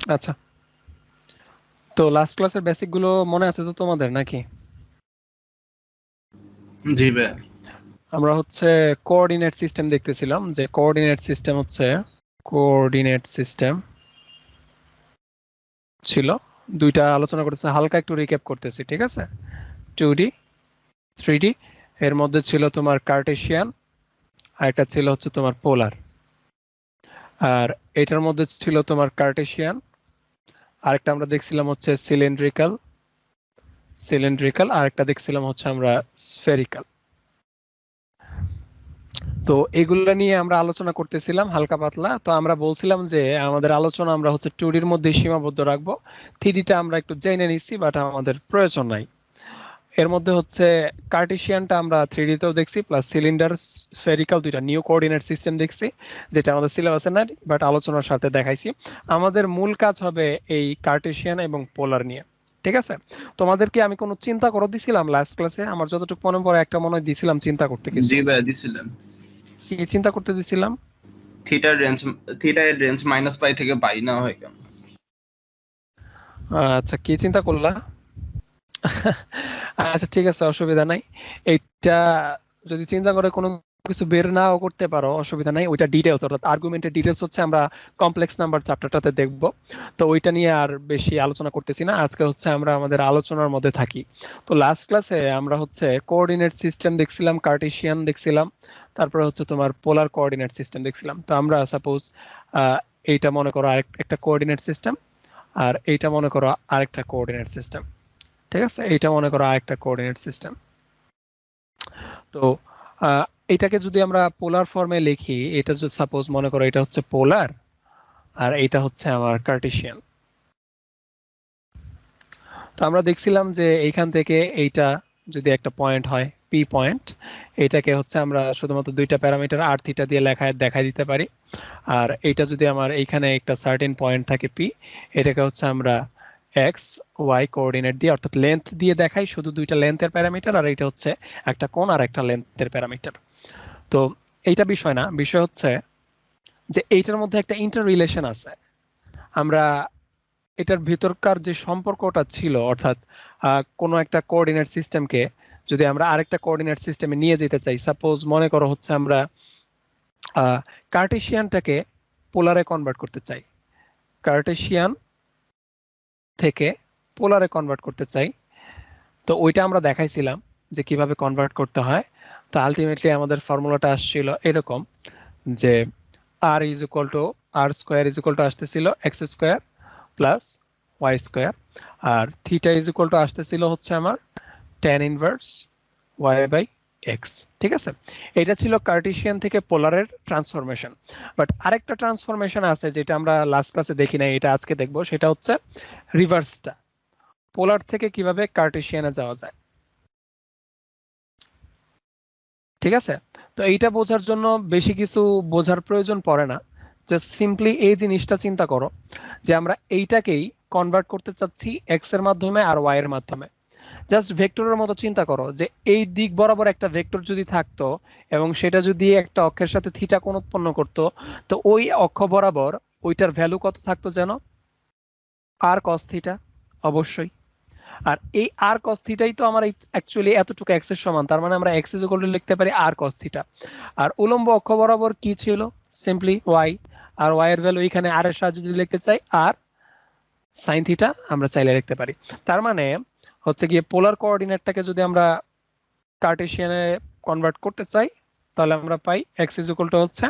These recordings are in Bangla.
আচ্ছা, তো লাস্ট ক্লাসের বেসিক গুলো মনে আছে তো তোমাদের নাকি? জি ভাই। আমরা হচ্ছে কোঅর্ডিনেট সিস্টেম দেখতেছিলাম, যে কোঅর্ডিনেট সিস্টেম ছিল দুইটা আলোচনা করতেছে, হালকা একটু রিক্যাপ করতেছি, ঠিক আছে? 2D 3D, এর মধ্যে ছিল তোমার কার্টেশিয়ান, আর একটা ছিল হচ্ছে তোমার পোলার। আর এটার মধ্যে ছিল তোমার কার্টেশিয়ান, আরেকটা আমরা দেখছিলাম হচ্ছে সিলিন্ড্রিক্যাল, আর একটা দেখছিলাম হচ্ছে আমরা স্ফেরিক্যাল। তো এগুলো নিয়ে আমরা আলোচনা করতেছিলাম হালকা পাতলা। তো আমরা বলছিলাম যে আমাদের আলোচনা আমরা হচ্ছে 2Dর মধ্যে সীমাবদ্ধ রাখবো, 3Dটা আমরা একটু জেনে নিচ্ছি, বাট আমাদের প্রয়োজন নাই। এর মধ্যে হচ্ছে কার্টেশিয়ানটা আমরা 3Dতেও দেখছি, প্লাস সিলিন্ডার স্ফেরিক্যাল দুইটা নিউ কোঅর্ডিনেট সিস্টেম দেখছি, যেটা আমাদের সিলেবাসে নাই, বাট আলোচনার সাথে দেখাইছি। আমাদের মূল কাজ হবে এই কার্টেশিয়ান এবং পোলার নিয়ে, ঠিক আছে? তোমাদেরকে আমি কোনো চিন্তা করে দিছিলাম লাস্ট ক্লাসে? আমার যতটুকু মনে পড়ে একটা মনে হয় দিছিলাম চিন্তা করতে কিছু। জি ভাই দিছিলেন। কি চিন্তা করতে দিছিলাম? থিটার রেঞ্জ -π থেকে পাই না হয় কেন? আচ্ছা, কি চিন্তা করলা? আচ্ছা ঠিক আছে, অসুবিধা নাই। এইটা যদি চিন্তা করে কোনো কিছু বের নাও করতে পারো, অসুবিধা নাই। ওইটা ডিটেলস, অর্থাৎ আর্গুমেন্টের ডিটেলস হচ্ছে আমরা কমপ্লেক্স নাম্বার চ্যাপ্টারটাতে দেখব। তো ওইটা নিয়ে আর বেশি আলোচনা করতেছি না, আজকে হচ্ছে আমরা আমাদের আলোচনার মধ্যে থাকি। তো লাস্ট ক্লাসে আমরা হচ্ছে কোঅর্ডিনেট সিস্টেম দেখছিলাম, কার্টেশিয়ান দেখছিলাম, তারপরে হচ্ছে তোমার পোলার কোঅর্ডিনেট সিস্টেম দেখছিলাম। তো আমরা সাপোজ এইটা মনে করো একটা কোঅর্ডিনেট সিস্টেম, আর এইটা মনে করো আরেকটা কোঅর্ডিনেট সিস্টেম, ঠিক আছে? এইটা মনে করো আরেকটা কোঅর্ডিনেট সিস্টেম। তো আহ, এটাকে যদি আমরা পোলার ফর্মে লিখি, এটা যদি সাপোজ মনে করো এটা হচ্ছে পোলার, আর এটা হচ্ছে আমার কার্টেশিয়ান। তো আমরা দেখছিলাম যে এইখান থেকে এইটা যদি একটা পয়েন্ট হয় পি পয়েন্ট, এটাকে হচ্ছে আমরা শুধুমাত্র দুইটা প্যারামিটার আর থিটা দিয়ে দেখাই দিতে পারি। আর এইটা যদি আমার এইখানে একটা সার্টেন পয়েন্ট থাকে পি, এটাকে হচ্ছে আমরা এক্স ওয়াই কোঅর্ডিনেট দিয়ে, অর্থাৎ লেন্থ দিয়ে দেখাই, শুধু দুইটা লেন্থের প্যারামিটার, আর এটা হচ্ছে একটা কোণ আর একটা লেন্থের প্যারামিটার। তো এইটা বিষয় না, বিষয় হচ্ছে যে এইটার মধ্যে একটা ইন্টার রিলেশন আছে। আমরা এটার ভিতরকার যে সম্পর্কটা ছিল, অর্থাৎ কোনো একটা কোঅর্ডিনেট সিস্টেমকে যদি আমরা আরেকটা কোঅর্ডিনেট সিস্টেমে নিয়ে যেতে চাই, সাপোজ মনে করো হচ্ছে আমরা কার্টেশিয়ানটাকে পোলারে কনভার্ট করতে চাই, কার্টেশিয়ান থেকে পোলারে কনভার্ট করতে চাই, তো ওইটা আমরা দেখাইছিলাম যে কিভাবে কনভার্ট করতে হয়। তো আলটিমেটলি আমাদের ফর্মুলাটা আসছিল এরকম, যে r is equal to r square is equal to আসতেছিল x square plus y square, r theta is equal to আসতেছিল হচ্ছে আমার tan inverse y by x, ঠিক আছে? এটা ছিল কার্টেশিয়ান থেকে পোলারের ট্রান্সফরমেশন। বাট আরেকটা ট্রান্সফরমেশন আছে যেটা আমরা লাস্ট ক্লাসে দেখি নাই, এটা আজকে দেখবো, সেটা হচ্ছে রিভার্সটা, পোলার থেকে কিভাবে কার্টেশিয়ানে যাওয়া যায়, ঠিক আছে? তো এইটা বোঝার জন্য বেশি কিছু বোঝার প্রয়োজন পড়ে না, জাস্ট সিম্পলি এই জিনিসটা চিন্তা করো যে আমরা এইটাকেই কনভার্ট করতে চাচ্ছি এক্স এর মাধ্যমে আর ওয়াই এর মাধ্যমে। জাস্ট ভেক্টরের মতো চিন্তা করো যে এই দিক বরাবর একটা ভেক্টর যদি থাকতো এবং সেটা যদি একটা অক্ষের সাথে থিটা কোণ উৎপন্ন করতো, তো ওই অক্ষ বরাবর ওইটার ভ্যালু কত থাকতো যেন? আর কস থিটা, অবশ্যই। আর এই আর কস থিটাই তো আমার অ্যাকচুয়ালি এতটুকু এক্স এর সমান, তার মানে আমরা এক্স ইজ ইকুয়াল টু লিখতে পারি আর কস থিটা। আর উলম্ব অক্ষ বরাবর কি ছিল? Simply y. আর ওয়াই এর ভ্যালু এখানে আর এর সাহায্যে যদি লিখতে চাই আর সাইন থিটা আমরা চাইলে লিখতে পারি। তার মানে হচ্ছে গিয়ে পোলার কোঅর্ডিনেটটাকে যদি আমরা কার্টেশিয়ানে কনভার্ট করতে চাই, তাহলে আমরা পাই এক্স ইজ ইকুয়াল টু হচ্ছে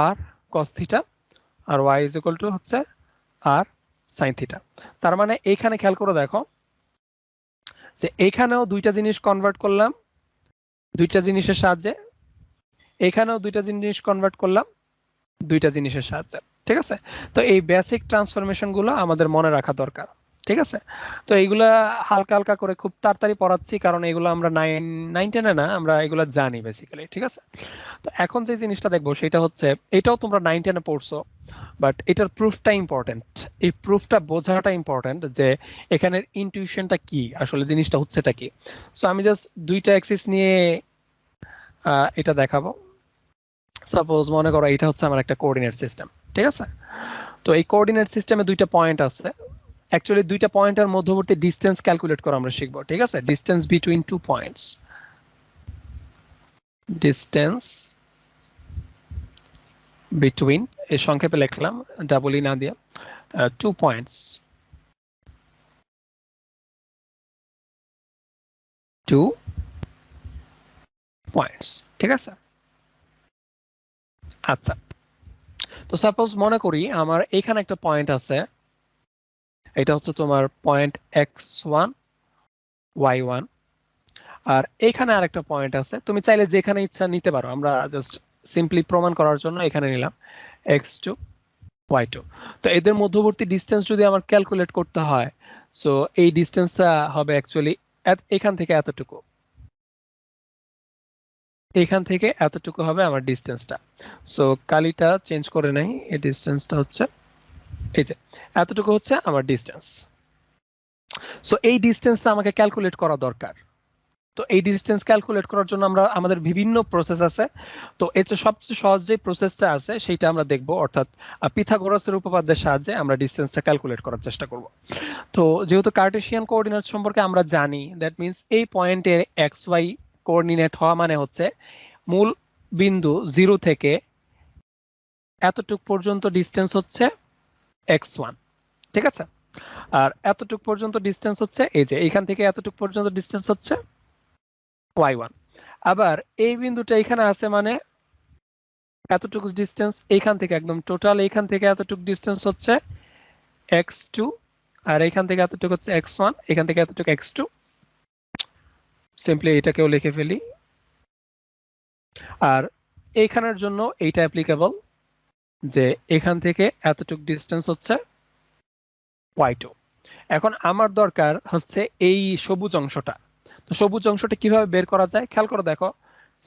আর কস থিটা, আর ওয়াই ইজ ইকুয়াল টু হচ্ছে আর সাইন থিটা। তার মানে এইখানে খেয়াল করে দেখো যে এখানেও দুইটা জিনিস কনভার্ট করলাম দুইটা জিনিসের সাহায্যে, এখানেও দুইটা জিনিস কনভার্ট করলাম দুইটা জিনিসের সাহায্যে, ঠিক আছে? তো এই বেসিক ট্রান্সফরমেশন গুলো আমাদের মনে রাখা দরকার, ঠিক আছে? তো এইগুলা হালকা হালকা করে খুব তাড়াতাড়ি পড়াচ্ছি, কারণ এগুলো আমরা নাইন টেনে না, আমরা এগুলো জানি বেসিক্যালি, ঠিক আছে? তো এখন যে জিনিসটা দেখবো সেটা হচ্ছে, এটাও তোমরা নাইন টেনে পড়ছো, বাট এটার প্রুফটা ইম্পর্টেন্ট। এই প্রুফটা বোঝাটা ইম্পর্টেন্ট, যে এখানের ইনটিউশনটা কি, আসলে জিনিসটা হচ্ছেটা কি। সো আমি জাস্ট দুইটা অ্যাক্সিস নিয়ে এটা দেখাবো। সাপোজ মনে করো এটা হচ্ছে আমার একটা কোঅর্ডিনেট সিস্টেম, ঠিক আছে? তো এই কোঅর্ডিনেট সিস্টেমে দুইটা পয়েন্ট আছে, অ্যাকচুয়ালি দুইটা পয়েন্টের মধ্যবর্তী ডিসটেন্স ক্যালকুলেট করা আমরা শিখবো, ঠিক আছে? Distance between two points, distance between, এই সংক্ষেপে লিখলাম ডাবল ই না দিয়ে, 2 পয়েন্টস, 2 পয়েন্টস, ঠিক আছে? আচ্ছা, তো সাপোজ মনে করি আমার এখানে একটা পয়েন্ট আছে, এটা হচ্ছে তোমার পয়েন্ট x1 y1, আর এখানে আরেকটা পয়েন্ট আছে, তুমি চাইলে যেখানে ইচ্ছা নিতে পারো, আমরা জাস্ট সিম্পলি প্রমাণ করার জন্য এখানে নিলাম x2 y2। তো এদের মধ্যবর্তী ডিসটেন্স যদি আমার ক্যালকুলেট করতে হয়, সো এই ডিসটেন্সটা হবে অ্যাকচুয়ালি এখান থেকে এতটুকু, এখান থেকে এতটুকু হবে আমার ডিসটেন্সটা। সো কালিটা চেঞ্জ করে নেই, এই ডিসটেন্সটা হচ্ছে এই যে এতটুকু হচ্ছে আমার ডিসটেন্স। সো এই ডিসটেন্সটা আমাকে ক্যালকুলেট করা দরকার। তো এই ডিসটেন্স ক্যালকুলেট করার জন্য আমরা আমাদের বিভিন্ন প্রসেস আছে। তো এর চেয়ে সবচেয়ে সহজ যে প্রসেসটা আছে সেটা আমরা দেখব, অর্থাৎ পিথাগোরাসের উপপাদ্যের সাহায্যে আমরা ডিসটেন্সটা ক্যালকুলেট করার চেষ্টা করব। তো যেহেতু কার্টেসিয়ান কোঅর্ডিনেট সম্পর্কে আমরা জানি, দ্যাট মিন্স এই পয়েন্টে এক্স ওয়াই কোঅর্ডিনেট হওয়া মানে হচ্ছে মূল বিন্দু 0 থেকে এতটুক পর্যন্ত ডিসটেন্স হচ্ছে x1, ঠিক আছে? আর এতটুক পর্যন্ত ডিসটেন্স হচ্ছে এই যে এখান থেকে এতটুক পর্যন্ত ডিসটেন্স হচ্ছে y1। আবার এই বিন্দুটা এখানে আছে মানে এতটুকু ডিসটেন্স এখান থেকে একদম টোটাল এখান থেকে এতটুকু ডিসটেন্স হচ্ছে x2, আর এখান থেকে এতটুকু হচ্ছে x1, এখান থেকে এতটুকু x2। সিম্পলি এটাকেও লিখে ফেলি। আর এইখানের জন্য এইটা অ্যাপ্লিকেবল যে এখান থেকে এতটুকু ডিসটেন্স হচ্ছে y2। এখন আমার দরকার হচ্ছে এই সবুজ অংশটা। তো সবুজ অংশটা কিভাবে বের করা যায় খেয়াল করে দেখো।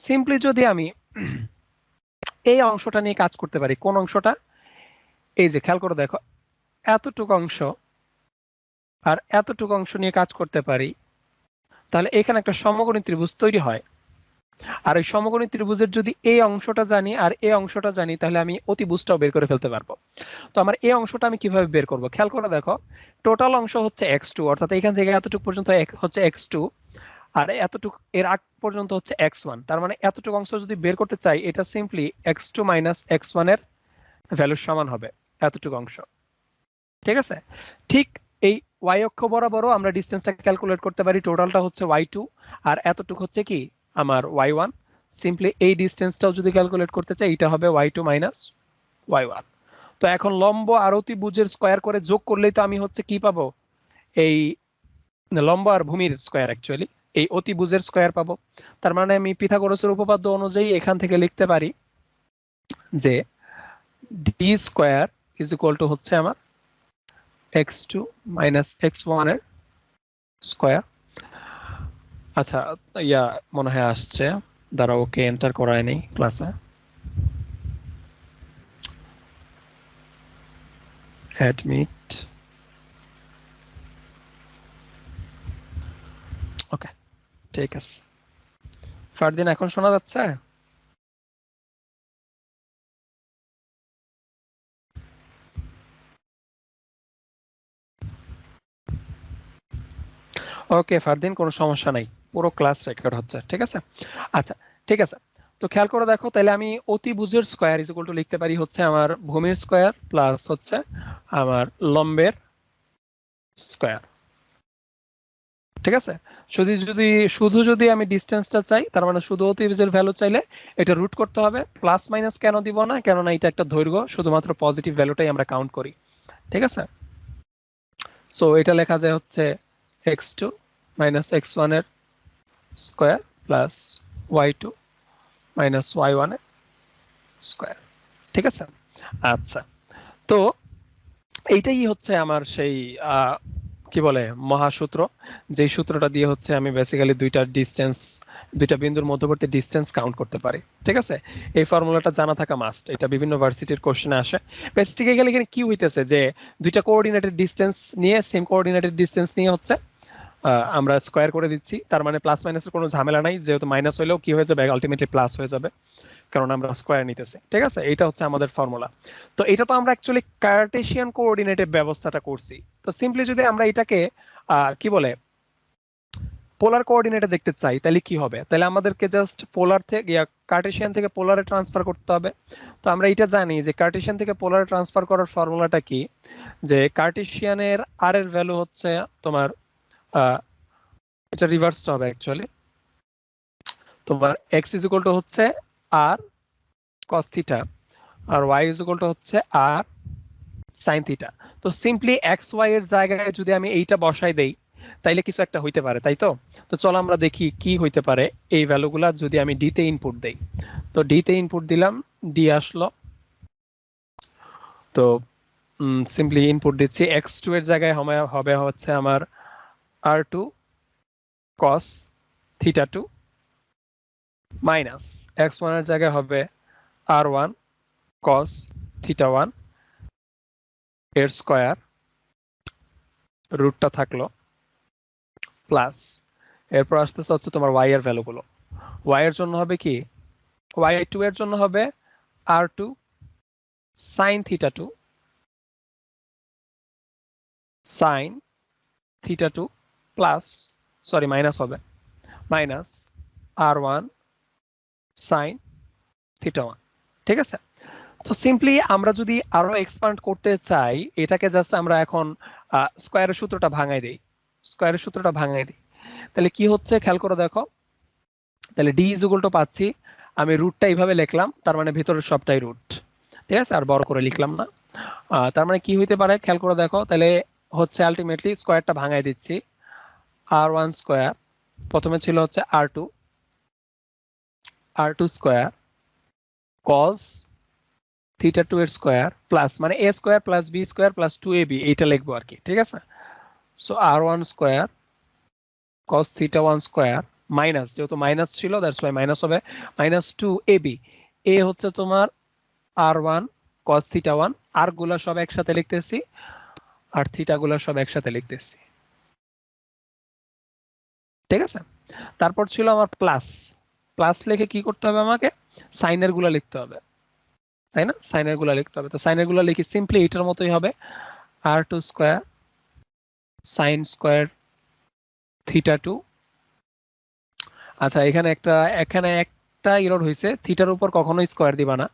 সিম্পলি যদি আমি এই অংশটা নিয়ে কাজ করতে পারি, কোন অংশটা? এই যে খেয়াল করে দেখো, এতটুকু অংশ আর এতটুকু অংশ নিয়ে কাজ করতে পারি, তাহলে এখানে একটা সমকোণী ত্রিভুজ তৈরি হয়। আর এই সমকোণী ত্রিভুজের যদি এই অংশটা জানি আর এই অংশটা জানি, তাহলে আমি অতিভুজটাও বের করে ফেলতে পারবো। তো আমার এই অংশটা আমি কিভাবে বের করব খেয়াল করে দেখো। টোটাল অংশ হচ্ছে x2, অর্থাৎ এখান থেকে এতটুকু পর্যন্ত হচ্ছে x2, আর এতটুকু এর আগ পর্যন্ত হচ্ছে x1। তার মানে এতটুকু অংশ যদি বের করতে চাই, এটা সিম্পলি x2 মাইনাস x1 এর ভ্যালুর সমান হবে এতটুকু অংশ, ঠিক আছে? ঠিক এই y অক্ষ বরাবরও আমরা ডিসটেন্সটা ক্যালকুলেট করতে পারি। টোটালটা হচ্ছে y2 আর এতটুকু হচ্ছে কি আমার y1। সিম্পলি এই ডিসটেন্সটাও যদি ক্যালকুলেট করতে চাই, এটা হবে y2 মাইনাস y1। তো এখন লম্ব আর অতিভুজের স্কয়ার করে যোগ করলেই তো আমি হচ্ছে কি পাবো? এই লম্ব আর ভূমির স্কয়ার, অ্যাকচুয়ালি এই অতিভুজের স্কয়ার পাবো। তার মানে আমি পিথাগোরাসের উপপাদ্য অনুযায়ী এখান থেকে লিখতে পারি যে d square is equal to হচ্ছে আমার x2 মাইনাস x1 এর স্কয়ার। আচ্ছা, ইয়া মনে হয় আসছে, দ্বারা ওকে এন্টার করায়নি ক্লাসে। অ্যাডমিট, ওকে ঠিক আছে। ফারদিন এখন শোনা যাচ্ছে? ওকে ফারদিন, কোনো সমস্যা নাই, পুরো ক্লাস রেকর্ড হচ্ছে, ঠিক আছে? আচ্ছা ঠিক আছে। তো খেয়াল করে দেখো, তাহলে আমি অতিভুজের স্কয়ার ইজ ইকুয়াল টু লিখতে পারি হচ্ছে আমার ভূমির স্কয়ার প্লাস হচ্ছে আমার লম্বের স্কয়ার, ঠিক আছে? শুধু যদি আমি ডিসটেন্সটা চাই, তার মানে শুধু অতিভুজের ভ্যালু চাইলে এটা রুট করতে হবে। প্লাস মাইনাস কেন দিব না? কেননা এটা একটা দৈর্ঘ্য, শুধুমাত্র পজিটিভ ভ্যালুটাই আমরা কাউন্ট করি, ঠিক আছে? সো এটা লেখা যায় হচ্ছে x2 মাইনাস x1 এর square plus y2 minus y1 এর স্কয়ার, ঠিক আছে? আচ্ছা, তো এইটাই হচ্ছে আমার সেই কি বলে মহাসূত্র, যেই সূত্রটা দিয়ে হচ্ছে আমি বেসিক্যালি দুইটা বিন্দুর মধ্যবর্তী ডিসটেন্স কাউন্ট করতে পারি, ঠিক আছে? এই ফর্মুলাটা জানা থাকা মাস্ট, এটা বিভিন্ন ভার্সিটির কোশ্চেনে আসে। বেসিক্যালি এখানে কি হইতেছে যে দুইটা কোঅর্ডিনেটেড ডিসটেন্স নিয়ে, সেম কোঅর্ডিনেটেড ডিসটেন্স নিয়ে হচ্ছে আমরা স্কয়ার করে দিচ্ছি। তার মানে প্লাস মাইনাসের কোনো ঝামেলা নাই, যেহেতু মাইনাস হইলেও কি হয়ে যাবে, আলটিমেটলি প্লাস হয়ে যাবে। কারণ আমরা স্কয়ার নিতেছি। ঠিক আছে, এটা হচ্ছে আমাদের ফর্মুলা। তো এটা তো আমরা অ্যাকচুয়ালি কার্টেশিয়ান কোঅর্ডিনেটে ব্যবস্থাটা করছি। তো সিম্পলি যদি আমরা এটাকে কি বলে পোলার কোঅর্ডিনেটে দেখতে চাই তাহলে কি হবে? তাহলে আমাদেরকে জাস্ট পোলার থেকে কার্টেশিয়ান থেকে পোলারে ট্রান্সফার করতে হবে। তো আমরা এটা জানি যে কার্টেশিয়ান থেকে পোলারে ট্রান্সফার করার ফর্মুলাটা কি, যে কার্টেশিয়ানের আর এর ভ্যালু হচ্ছে তোমার এটা রিভার্সটা হবে অ্যাকচুয়ালি, তোমার x ইজ ইকুয়াল টু হচ্ছে r cos থিটা আর y ইজ ইকুয়াল টু হচ্ছে r sin থিটা। তো সিম্পলি x y এর জায়গায় যদি আমি এইটা বসাই দেই তাইলে কিছু একটা হইতে পারে, তাই তো? তো চলো আমরা দেখি কি হইতে পারে এই ভ্যালুগুলা যদি আমি ডি তে ইনপুট দেই। তো ডি তে ইনপুট দিলাম, ডি আসলো। তো সিম্পলি ইনপুট দিচ্ছি, x2 এর জায়গায় হবে হচ্ছে আমার r2 cos theta 2 minus x1 এর জায়গায় হবে r1 cos থিটা 1 এর স্কয়ার, রুটটা থাকলো, প্লাস এরপর আসতেছে হচ্ছে তোমার y এর ভ্যালুগুলো। y এর জন্য হবে কি, y2 এর জন্য হবে r2 sin theta 2 sin theta 2 plus sorry minus হবে মাইনাস r1 sin থিটা 1। ঠিক আছে, তো সিম্পলি আমরা যদি আরো এক্সপান্ড করতে চাই এটাকে জাস্ট আমরা এখন স্কয়ারের সূত্রটা ভাঙাই দেই, স্কয়ারের সূত্রটা ভাঙাই দিই। তাহলে কি হচ্ছে খেয়াল করে দেখো, তাহলে ডি ইজ ইকুয়াল টু পাচ্ছি, আমি রুটটা এইভাবে লিখলাম, তার মানে ভিতরের সবটাই রুট। ঠিক আছে, আর বড় করে লিখলাম না। তার মানে কি হইতে পারে খেয়াল করে দেখো, তাহলে হচ্ছে আলটিমেটলি স্কয়ারটা ভাঙাই দিচ্ছি, r1 স্কয়ার প্রথমে ছিল হচ্ছে r2 স্কয়ার cos থিটা 2 এর স্কয়ার প্লাস মানে a square plus b square plus 2ab এইটা লিখবো আর কি। ঠিক আছে, so r1 square cos theta 1 square minus, যেহেতু মাইনাস ছিল দ্যাটস ওয়াই মাইনাস হবে, মাইনাস 2ab। a হচ্ছে তোমার r1 cos থিটা 1, আর গুলা সব একসাথে লিখতেছি আর থিটা গুলা সব একসাথে লিখতেছি। ঠিক আছে, তারপর ছিল আমার প্লাস, প্লাস লিখে কি করতে হবে আমাকে, সাইনের গুলা লিখতে হবে, তাই না? সাইনের গুলা লিখতে হবে। তো সাইনের গুলা লিখি সিম্পলি এটার মতোই হবে, r2 square sin square theta 2। আচ্ছা, এখানে একটা এরর হয়েছে, থিটার উপর কখনোই স্কয়ার দিবা না,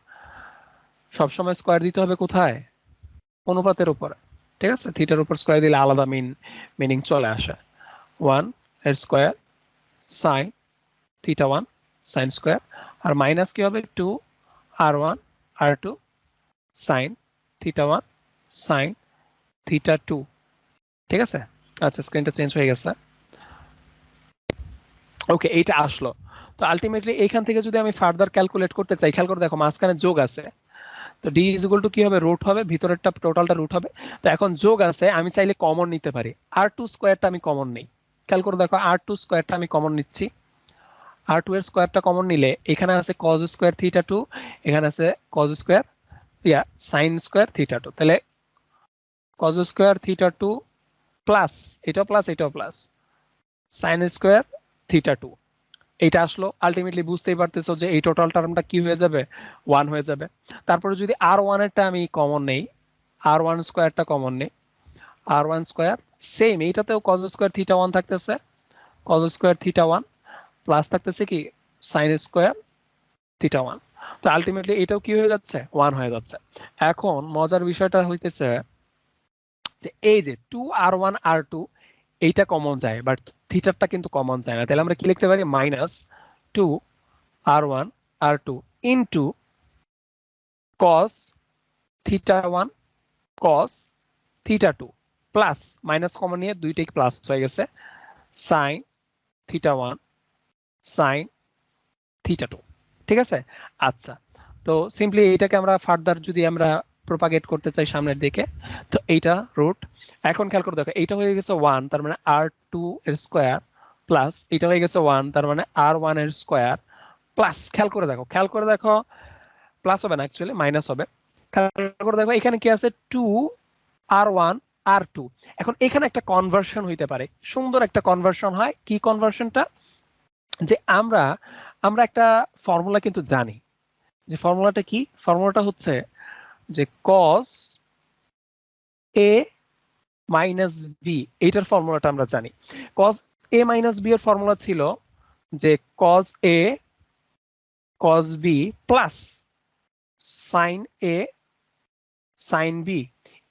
সবসময় স্কয়ার দিতে হবে কোথায়, অনুপাতের উপর। ঠিক আছে, থিটার উপর স্কয়ার দিলে আলাদা মিনিং চলে আসে। 1 এর square sin theta 1 sin square, আর মাইনাস কি হবে 2 r1 r2 sin theta 1 sin theta 2। ঠিক আছে, আচ্ছা স্ক্রিনটা চেঞ্জ হয়ে গেছে। ওকে, এইটা আসলো। তো আলটিমেটলি এইখান থেকে যদি আমি ফার্দার ক্যালকুলেট করতে চাই, খেয়াল করে দেখো মাঝখানে যোগ আছে, তো ডি ইজ ইকুয়াল টু কি হবে, রুট হবে, ভিতরেরটা টোটালটা রুট হবে। তো এখন যোগ আছে, আমি চাইলে কমন নিতে পারি, r2 স্কয়ারটা আমি কমন নেই। খেয়াল করে দেখো r2 স্কয়ারটা আমি কমন নিচ্ছি, r2 এর স্কয়ারটা কমন নিলে এখানে আছে cos স্কয়ার থিটা 2, এখানে আছে cos square sin square theta 2, তাহলে cos স্কয়ার থিটা 2 প্লাস এটাও প্লাস এটাও প্লাস sin স্কয়ার থিটা 2। এইটা আসলো, আলটিমেটলি বুঝতেই পারতেছো যে এই টোটাল টার্মটা কি হয়ে যাবে, 1 হয়ে যাবে। তারপরে যদি r1 এরটা আমি কমন নেই, r1 স্কয়ারটা কমন নেই, r1 স্কয়ার সেম এইটাতেও cos স্কয়ার থিটা 1 থাকতেছে, cos স্কয়ার থিটা 1 প্লাস থাকতেছে কি sin স্কয়ার থিটা 1। তো আলটিমেটলি এটাও কি হয়ে যাচ্ছে, 1 হয়ে যাচ্ছে। এখন মজার বিষয়টা হইতেছে যে এই যে 2r1 r2 এইটা কমন যায়, বাট থিটারটা কিন্তু কমন যায় না। তাহলে আমরা কি লিখতে পারি, minus 2r1 r2 into cos theta 1 cos theta 2 plus minus common নিয়ে দুইটাই প্লাস হয়ে গেছে sin থিটা 1 sin থিটা 2। ঠিক আছে, আচ্ছা তো সিম্পলি এইটাকে আমরা ফার্দার যদি আমরা প্রপাগেট করতে চাই সামনের দিকে, তো এইটা রুট। এখন খেয়াল করে দেখো এইটা হয়ে গেছে 1, তার মানে r2 এর স্কয়ার প্লাস এটা হয়ে গেছে 1, তার মানে r1 এর স্কয়ার প্লাস, খেয়াল করে দেখো প্লাস হবে না অ্যাকচুয়ালি মাইনাস হবে। খেয়াল করে দেখো এখানে কি আছে 2r1 r2। এখন এখানে একটা কনভার্সন হইতে পারে, সুন্দর একটা কনভার্সন হয়। কি কনভার্সনটা, যে আমরা একটা ফর্মুলা কিন্তু জানি যে ফর্মুলাটা কি, ফর্মুলাটা হচ্ছে যে cos a মাইনাস বি, এইটার ফর্মুলাটা আমরা জানি। cos a মাইনাস বি এর ফর্মুলা ছিল যে cos a cos b plus sin a sin b।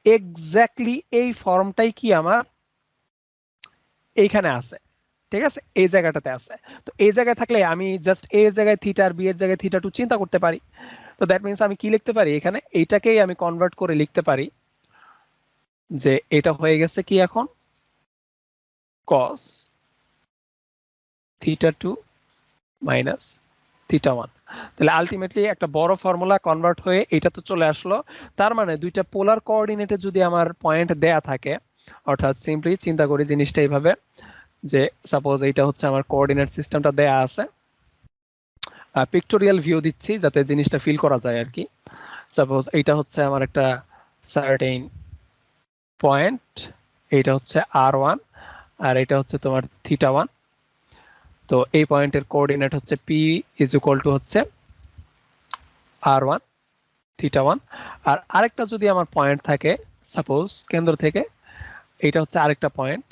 Exactly এই ফর্মটাই কি আমার এইখানে আছে, ঠিক আছে, এই জায়গাটাতে আছে। তো এই জায়গায় থাকলে আমি জাস্ট a এর জায়গায় থিটা আর b এর জায়গায় থিটা 2 চিন্তা করতে পারি। তো দ্যাট মিন্স আমি কি লিখতে পারি এখানে, এইটাকেই আমি কনভার্ট করে লিখতে পারি যে এটা হয়ে গেছে কি এখন cos থিটা 2 মাইনাস থিটা 1। তাহলে আলটিমেটলি একটা বড় ফর্মুলা কনভার্ট হয়ে এটা তো চলে আসলো। তার মানে দুইটা পোলার কোঅর্ডিনেটে যদি আমার পয়েন্ট দেয়া থাকে, অর্থাৎ সিম্পলি চিন্তা করি জিনিসটা এইভাবে যে সাপোজ এইটা হচ্ছে আমার কোঅর্ডিনেট সিস্টেমটা দেয়া আছে, পিক্টোরিয়াল ভিউ দিচ্ছি যাতে জিনিসটা ফিল করা যায় আর কি। সাপোজ এইটা হচ্ছে আমার একটা সার্টেইন পয়েন্ট, এইটা হচ্ছে r1 আর এটা হচ্ছে তোমার থিটা 1। তো এই পয়েন্টের কোঅর্ডিনেট হচ্ছে p ইজ ইকুয়াল টু হচ্ছে r1 থিটা 1। আর আরেকটা যদি আমার পয়েন্ট থাকে সাপোজ কেন্দ্র থেকে, এটা হচ্ছে আরেকটা point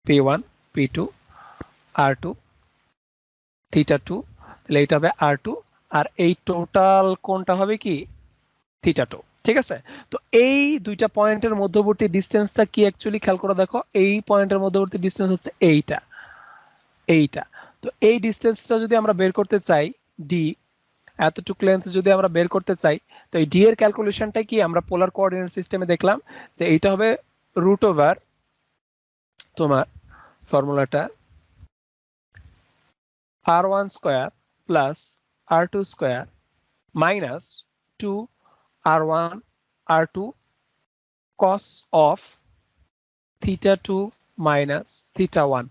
p1 p2 r2 theta 2। তাহলে এইটা হবে r2 আর এই টোটাল কোণটা হবে কি থিটা 2, ঠিক আছে। তো এই দুইটা পয়েন্টের মধ্যবর্তী ডিসটেন্সটা কি অ্যাকচুয়ালি খেয়াল করে দেখো, এই পয়েন্টের মধ্যবর্তী ডিসটেন্স হচ্ছে এইটা এইটা। তো এই ডিসটেন্সটা যদি আমরা বের করতে চাই ডি, এতটুকু লেন্থ যদি আমরা বের করতে চাই, তো এই ডি এর ক্যালকুলেশনটা কি আমরা পোলার কোঅর্ডিনেট সিস্টেমে দেখলাম যে এইটা হবে রুট ওভার তোমার ফর্মুলাটা r1 square plus r2 square minus 2 r1 r2 cos of theta 2 minus theta 1।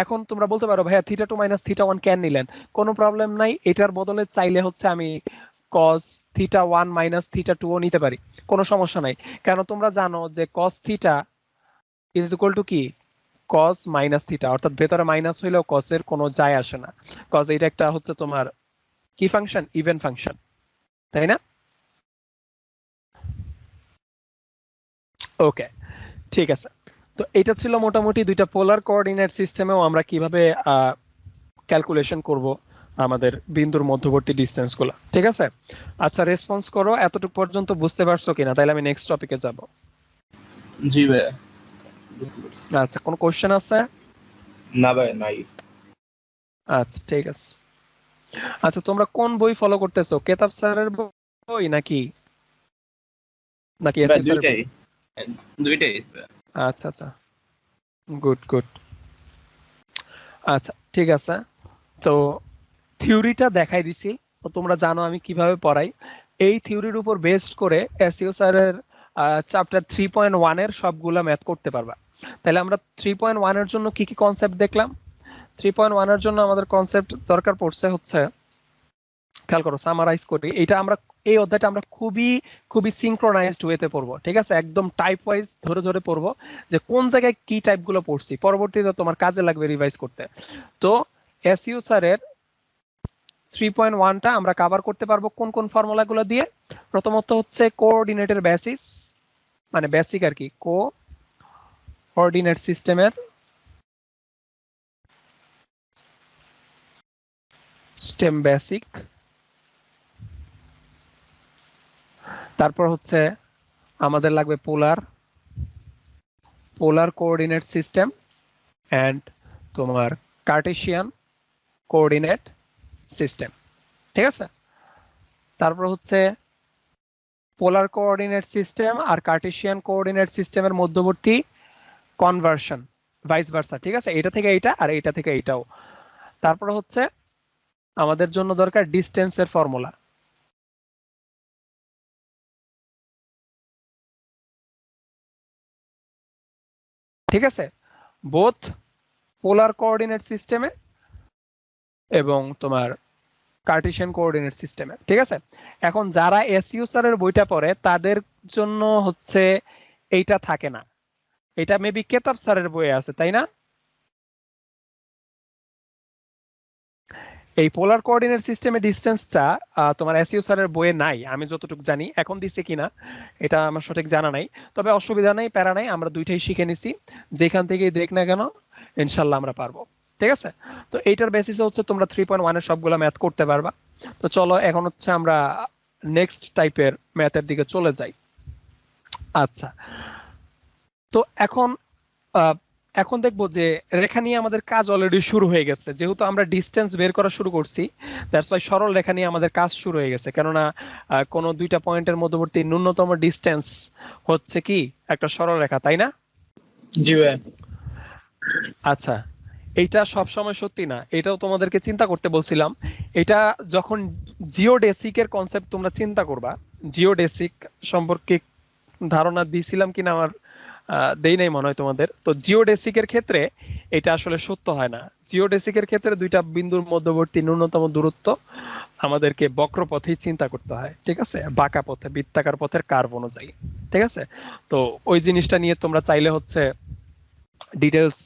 এখন তোমরা বলতে পারো ভাইয়া থিটা 2 মাইনাস থিটা 1 কেন নিলেন? কোনো প্রবলেম নাই, এটার বদলে চাইলে হচ্ছে আমি cos থিটা 1 মাইনাস থিটা 2 ও নিতে পারি, কোনো সমস্যা নাই। কেন তোমরা জানো যে cos theta is equal two কি cos মাইনাস থিটা, অর্থাৎ ভেতরে মাইনাস হইলেও cos এর কোনো যায় আসে না। cos এটা একটা হচ্ছে তোমার কি ফাংশন, ইভেন ফাংশন, তাই না? ওকে, ঠিক আছে। তো এটা ছিল মোটামুটি দুইটা পোলার কোঅর্ডিনেট সিস্টেমেও আমরা কিভাবে ক্যালকুলেশন করব আমাদের বিন্দুর মধ্যবর্তী ডিসটেন্স গুলো, ঠিক আছে। আচ্ছা রেসপন্স করো এতটুকু পর্যন্ত বুঝতে পারছো কিনা, তাহলে আমি নেক্সট টপিকে যাব। জি ভাইয়া, বুঝতে পারছি। আচ্ছা কোন কোশ্চেন আছে? না ভাই নাই। আচ্ছা ঠিক আছে। আচ্ছা তোমরা কোন বই ফলো করতেছো, কেতাব স্যারের বই নাকি নাকি ভাই এসইউ স্যারের বই? দুইটাই, দুইটাই। আচ্ছা আচ্ছা, গুড গুড। আচ্ছা ঠিক আছে, তো থিওরিটা দেখাই দিছি, তো তোমরা জানো আমি কিভাবে পড়াই। এই থিওরির উপর বেসড করে এসইও স্যারের চ্যাপ্টার 3.1 এর সবগুলা ম্যাথ করতে পারবা। তাহলে আমরা 3.1 এর জন্য কি কি কনসেপ্ট দেখলাম? 3.1 এর জন্য আমাদের কনসেপ্ট দরকার পড়ছে হচ্ছে, খেয়াল করো সামারাইজ করি, এটা আমরা এই অধ্যায়টা আমরা খুবই খুবই সিনক্রোনাইজড ওয়েতে পড়বো, ঠিক আছে, একদম টাইপ ওয়াইজ ধরে ধরে পড়বো যে কোন জায়গায় কি টাইপ গুলো পড়ছি, পরবর্তীতে তোমার কাজে লাগবে রিভাইজ করতে। তো এসইউ স্যারের 3.1টা আমরা কভার করতে পারবো কোন কোন ফর্মুলাগুলো দিয়ে? প্রথমত হচ্ছে কোঅর্ডিনেটের বেসিস, মানে বেসিক আর কি, কোঅর্ডিনেট সিস্টেমের স্টেম বেসিক। তারপর হচ্ছে আমাদের লাগবে পোলার কোঅর্ডিনেট সিস্টেম এন্ড তোমার কার্টেশিয়ান কোঅর্ডিনেট সিস্টেম, ঠিক আছে। তারপর হচ্ছে পোলার কোঅর্ডিনেট সিস্টেম আর কার্টেশিয়ান কোঅর্ডিনেট সিস্টেমের মধ্যবর্তী কনভার্সন, ভাইস ভার্সা, ঠিক আছে, এটা থেকে এইটা আর এটা থেকে এইটাও। তারপর হচ্ছে আমাদের জন্য দরকার ডিসটেন্সের ফর্মুলা, ঠিক আছে, বোথ পোলার কোঅর্ডিনেট সিস্টেমে এবং তোমার কার্টেশিয়ান কোঅর্ডিনেট সিস্টেমে, ঠিক আছে। এখন যারা এসইউ স্যারের বইটা পড়ে তাদের জন্য হচ্ছে এইটা থাকে না, এটা মেবি কেতাব স্যারের বইয়ে আছে, তাই না? এই পোলার কোঅর্ডিনেট সিস্টেমে ডিসটেন্সটা তোমার এসইউ স্যারের বইয়ে নাই, আমি যতটুকু জানি। এখন দিচ্ছে কিনা এটা আমার সঠিক জানা নাই, তবে অসুবিধা নেই, প্যারা নাই, আমরা দুইটাই শিখে নিছি, যেখান থেকেই দেখ না কেন ইনশাল্লাহ আমরা পারবো। ঠিক আছে, তো এইটার বেসিসে হচ্ছে তোমরা 3.1 এর সবগুলো ম্যাথ করতে পারবা। তো চলো এখন হচ্ছে আমরা নেক্সট টাইপের ম্যাথের দিকে চলে যাই। আচ্ছা, তো এখন এখন দেখবো যে রেখা নিয়ে আমাদের কাজ অলরেডি শুরু হয়ে গেছে, যেহেতু আমরা ডিস্টেন্স বের করা শুরু করছি, দ্যাটস ওয়াই সরল রেখা নিয়ে আমাদের কাজ শুরু হয়ে গেছে। কেননা কোনো দুইটা পয়েন্টের মধ্যবর্তী ন্যূনতম ডিস্টেন্স হচ্ছে কি একটা সরল রেখা, তাই না? জি ভাই। আচ্ছা, এইটা সব সময় সত্যি না, এটাও তোমাদেরকে চিন্তা করতে বলছিলাম। এটা যখন জিওডেসিকের কনসেপ্ট তোমরা চিন্তা করবা, জিওডেসিক সম্পর্কে ধারণা দিয়েছিলাম কিনা আমার দেই নাই মনে হয় তোমাদের। তো জিওডেসিকের ক্ষেত্রে এটা আসলে সত্য হয় না। জিওডেসিকের ক্ষেত্রে দুইটা বিন্দুর মধ্যবর্তী ন্যূনতম দূরত্ব আমাদেরকে বক্রপথেই চিন্তা করতে হয়, ঠিক আছে, বাঁকা পথে, বৃত্তাকার পথের কার্ভ অনুযায়ী। ঠিক আছে, তো ওই জিনিসটা নিয়ে তোমরা চাইলে হচ্ছে ডিটেলস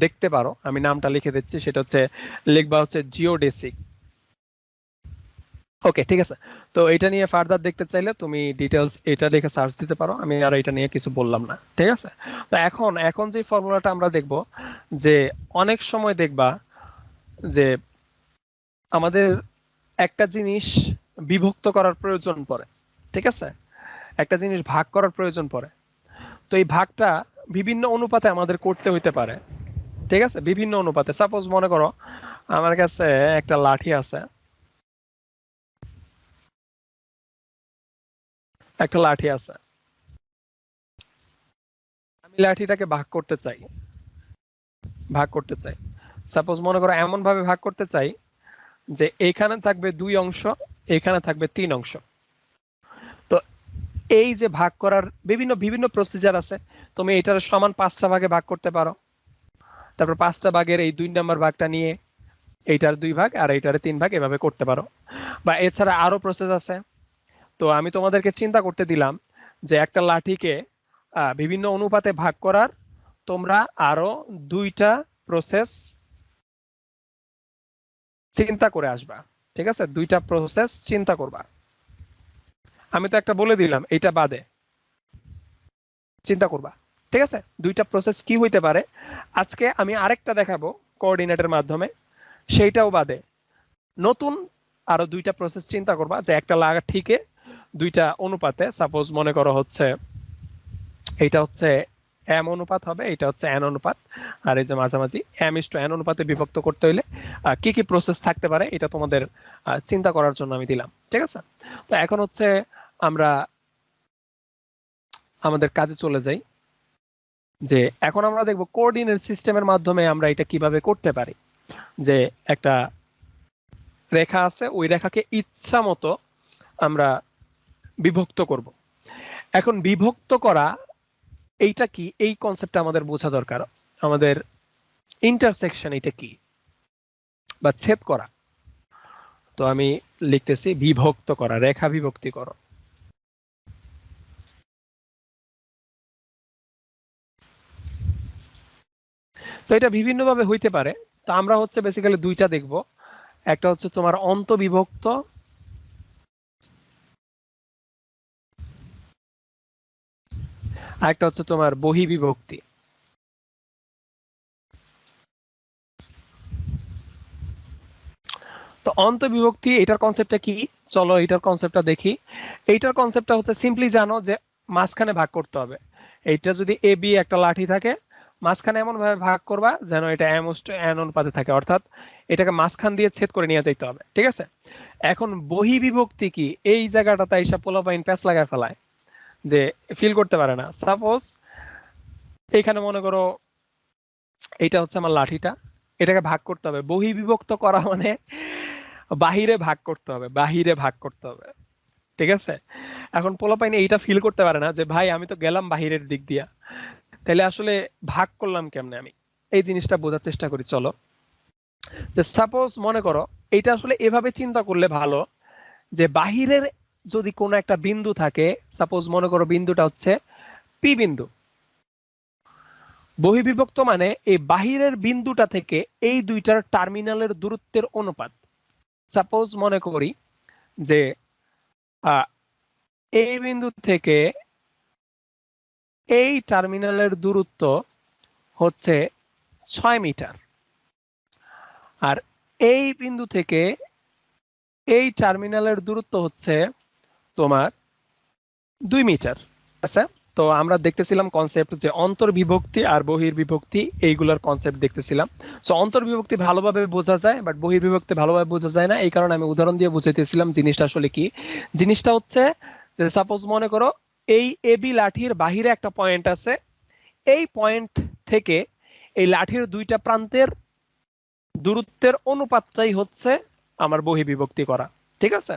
দেখতে পারো, আমি নামটা লিখে দিচ্ছি, সেটা হচ্ছে লিখবা হচ্ছে জিওডেসিক। ওকে, ঠিক আছে। তো এটা নিয়ে ফার্দার দেখতে চাইলে তুমি ডিটেলস এটা দেখে সার্চ দিতে পারো, আমি আর এটা নিয়ে কিছু বললাম না। ঠিক আছে, তো এখন যে ফর্মুলাটা আমরা দেখব, যে অনেক সময় দেখবা যে আমাদের একটা জিনিস বিভক্ত করার প্রয়োজন পড়ে, ঠিক আছে, একটা জিনিস ভাগ করার প্রয়োজন পড়ে। তো এই ভাগটা বিভিন্ন অনুপাতে আমাদের করতে হইতে পারে, ঠিক আছে, বিভিন্ন অনুপাতে। সাপোজ মনে করো আমার কাছে একটা লাঠি আছে, একটা লাঠি আছে, আমি লাঠিটাকে ভাগ করতে চাই। সাপোজ মনে করো এমন ভাবে ভাগ করতে চাই যে এখানে থাকবে 2 অংশ, এখানে থাকবে 3 অংশ। তো এই যে ভাগ করার বিভিন্ন বিভিন্ন প্রসিজার আছে, তুমি এটার সমান 5টা ভাগে ভাগ করতে পারো, তারপর 5টা ভাগের এই 2 নাম্বার ভাগটা নিয়ে এইটার 2 ভাগ আর এইটার 3 ভাগ এভাবে করতে পারো। বা এছাড়া আরো প্রসেস আছে। তো আমি তোমাদেরকে চিন্তা করতে দিলাম যে একটা লাঠিকে বিভিন্ন অনুপাতে ভাগ করার তোমরা আরো 2টা প্রসেস চিন্তা করে আসবা। ঠিক আছে, 2টা প্রসেস চিন্তা করবা। আমি তো একটা বলে দিলাম, এটা বাদে চিন্তা করবা। ঠিক আছে, 2টা প্রসেস কি হইতে পারে আজকে আমি আরেকটা দেখাবো কোঅর্ডিনেটের মাধ্যমে, সেইটাও বাদে নতুন আরো 2টা প্রসেস চিন্তা করবা, যে একটা লাঠিকে 2টা অনুপাতে, সাপোজ মনে করো হচ্ছে এইটা হচ্ছে এম অনুপাত হবে, এটা হচ্ছে এন অনুপাত, আর এই যে মাঝামাঝি m:n অনুপাতে বিভক্ত করতে হইলে কি কি প্রসেস থাকতে পারে এটা তোমাদের চিন্তা করার জন্য আমি দিলাম। ঠিক আছে, তো এখন হচ্ছে আমরা আমাদের কাজে চলে যাই, যে এখন আমরা দেখব কোঅর্ডিনেট সিস্টেমের মাধ্যমে আমরা এটা কিভাবে করতে পারি। যে একটা রেখা আছে, ওই রেখাকে ইচ্ছা মতো আমরা বিভক্ত করব। এখন বিভক্ত করা এইটা কি, এই কনসেপ্টটা আমাদের বোঝা দরকার। আমাদের ইন্টারসেকশন এটা কি, বা ছেদ করা। তো আমি লিখতেছি বিভক্ত করা, রেখা বিভক্তি করো। তো এটা বিভিন্ন ভাবে হইতে পারে। তো আমরা হচ্ছে বেসিক্যালি 2টা দেখব, একটা হচ্ছে তোমার অন্তবিভক্ত, আর একটা হচ্ছে তোমার বহিবিভক্তি। তো অন্তবিভক্তি এটার কনসেপ্টটা কি, চলো এটার কনসেপ্টটা দেখি। এইটার কনসেপ্টটা হচ্ছে সিম্পলি জানো যে মাঝখানে ভাগ করতে হবে। এইটা যদি এ বি একটা লাঠি থাকে, মাঝখানে এমন ভাবে ভাগ করবা যেন এটা m:n অনুপাতে থাকে, অর্থাৎ এটাকে মাঝখান দিয়ে ছেদ করে নিয়ে যাইতে হবে। ঠিক আছে, এখন বহিবিভক্তি কি, এই জায়গাটাতে এসে পোলাপাইন প্যাচ লাগায় ফেলায়, যে ফিল করতে পারে না। সাপোজ এখানে মনে করো এটা হচ্ছে আমার লাঠিটা, এটাকে ভাগ করতে হবে। বহিবিভক্ত করা মানে বাহিরে ভাগ করতে হবে, বাহিরে ভাগ করতে হবে। ঠিক আছে, এখন পোলাপাইন এইটা ফিল করতে পারে না যে ভাই আমি তো গেলাম বাহিরের দিক দিয়া, তাহলে আসলে ভাগ করলাম কেমনে আমি, এই জিনিসটা বোঝার চেষ্টা করি। চলো, সাপোজ মনে করো এটা আসলে এভাবে চিন্তা করলে ভালো, যে বাহিরের যদি কোনো একটা বিন্দু থাকে, সাপোজ মনে করো বিন্দুটা হচ্ছে পি বিন্দু, বহির্বিভক্ত মানে এই বাহিরের বিন্দুটা থেকে এই দুইটার টার্মিনালের দূরত্বের অনুপাত। সাপোজ মনে করি যে এই বিন্দু থেকে এই টার্মিনালের দূরত্ব হচ্ছে 6 মিটার, আর এই বিন্দু থেকে এই টার্মিনালের দূরত্ব হচ্ছে তোমার 2 মিটার। আচ্ছা, তো আমরা দেখতেছিলাম কনসেপ্ট যে অন্তর্বিভক্তি আর বহির্বিভক্তি, এইগুলোর কনসেপ্ট দেখতেছিলাম। সো অন্তর্বিভক্তি ভালোভাবে বোঝা যায়, বাট বহির্বিভক্তি ভালোভাবে বোঝা যায় না। এই কারণে আমি উদাহরণ দিয়ে বুঝাইতেছিলাম জিনিসটা আসলে কি। জিনিসটা হচ্ছে যে সাপোজ মনে করো এই এবি লাঠির বাহিরে একটা পয়েন্ট আছে, এই পয়েন্ট থেকে এই লাঠির দুইটা প্রান্তের দূরত্বের অনুপাতটাই হচ্ছে আমার বহির্বিভক্তি করা। ঠিক আছে,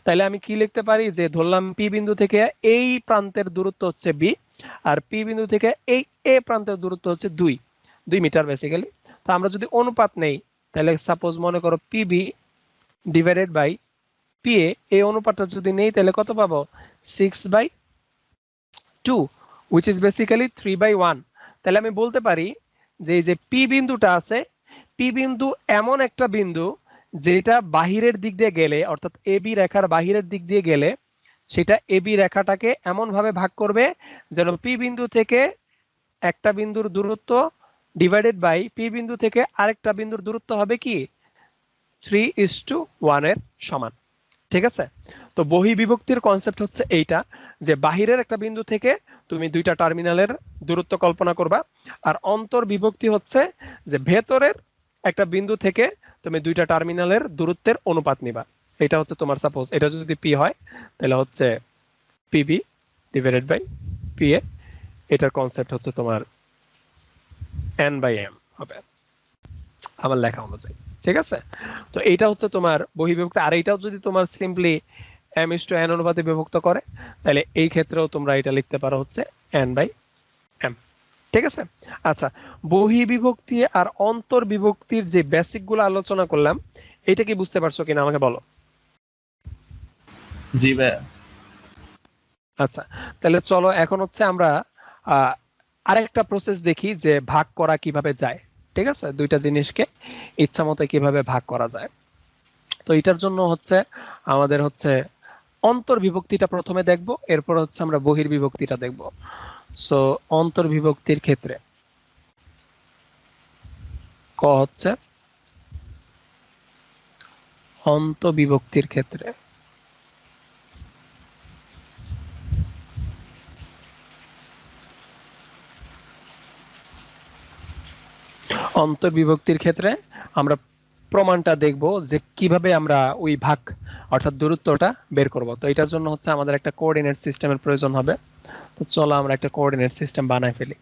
তাহলে আমি কি লিখতে পারি যে ধরলাম পি বিন্দু থেকে এই প্রান্তের দূরত্ব হচ্ছে বি, আর পি বিন্দু থেকে এই এ প্রান্তের দূরত্ব হচ্ছে 2 মিটার বেসিক্যালি। তো আমরা যদি অনুপাত নেই তাহলে সাপোজ মনে করো পিবি ডিভাইডেড বাই পিএ, এই অনুপাতটা যদি নেই তাহলে কত পাবো 6/2, which is basically 3/1। তাহলে আমি বলতে পারি যে এই যে পি বিন্দুটা আছে, পি বিন্দু এমন একটা বিন্দু যেটা বাহিরের দিক দিয়ে গেলে, অর্থাৎ এবি রেখার বাহিরের দিক দিয়ে গেলে সেটা এবি রেখাটাকে এমন ভাবে ভাগ করবে যেন পি বিন্দু থেকে একটা বিন্দুর দূরত্ব ডিভাইডেড বাই পি বিন্দু থেকে আরেকটা বিন্দুর দূরত্ব হবে কি 3:1 এর সমান। ঠিক আছে, তো বহির্বিভক্তির কনসেপ্ট হচ্ছে এইটা, যে বাহিরের একটা বিন্দু থেকে তুমি দুইটা টার্মিনালের দূরত্ব কল্পনা করবা, আর অন্তর্বিভক্তি হচ্ছে যে ভেতরের একটা বিন্দু থেকে তুমি দুইটা টার্মিনালের দূরত্বের অনুপাত নিবা। এটা হচ্ছে তোমার সাপোজ এটা যদি পি হয় তাহলে হচ্ছে পিবি ডিভাইডেড বাই পিএ, এটার কনসেপ্ট হচ্ছে তোমার n/m হবে আমার লেখা অনুযায়ী। ঠিক আছে, তো এইটা হচ্ছে তোমার বহির্বিভক্তি। আর এইটাও যদি তোমার সিম্পলি m/n অনুপাতে বিভক্ত করে তাহলে এই ক্ষেত্রেও তোমরা এটা লিখতে পারো হচ্ছে n/m। ঠিক আছে, আচ্ছা, বহির্বিভক্তি আর অন্তর্বিভক্তির যে বেসিক গুলো আলোচনা করলাম, এটা কি বুঝতে পারছো কিনা আমাকে বলো। জি ভাইয়া। আচ্ছা, তাহলে চলো এখন হচ্ছে আমরা আরেকটা প্রসেস দেখি যে ভাগ করা কিভাবে যায়। ঠিক আছে, দুইটা জিনিসকে ইচ্ছা মতো কিভাবে ভাগ করা যায়। তো এটার জন্য হচ্ছে আমাদের হচ্ছে অন্তর্বিভক্তিটা প্রথমে দেখব, এরপর হচ্ছে আমরা বহির্বিভক্তিটা দেখব। সো অন্তর্বিভক্তির ক্ষেত্রে ক হচ্ছে অন্তর্বিভক্তির ক্ষেত্রে অন্তর্বিভক্তির ক্ষেত্রে আমরা প্রমাণটা দেখব যে কিভাবে আমরা ওই ভাগ অর্থাৎ দূরত্বটা বের করব। তো এটার জন্য হচ্ছে আমাদের একটা কোঅর্ডিনেট সিস্টেমের প্রয়োজন হবে। তো চলো আমরা একটা কোঅর্ডিনেট সিস্টেম বানাই ফেলি।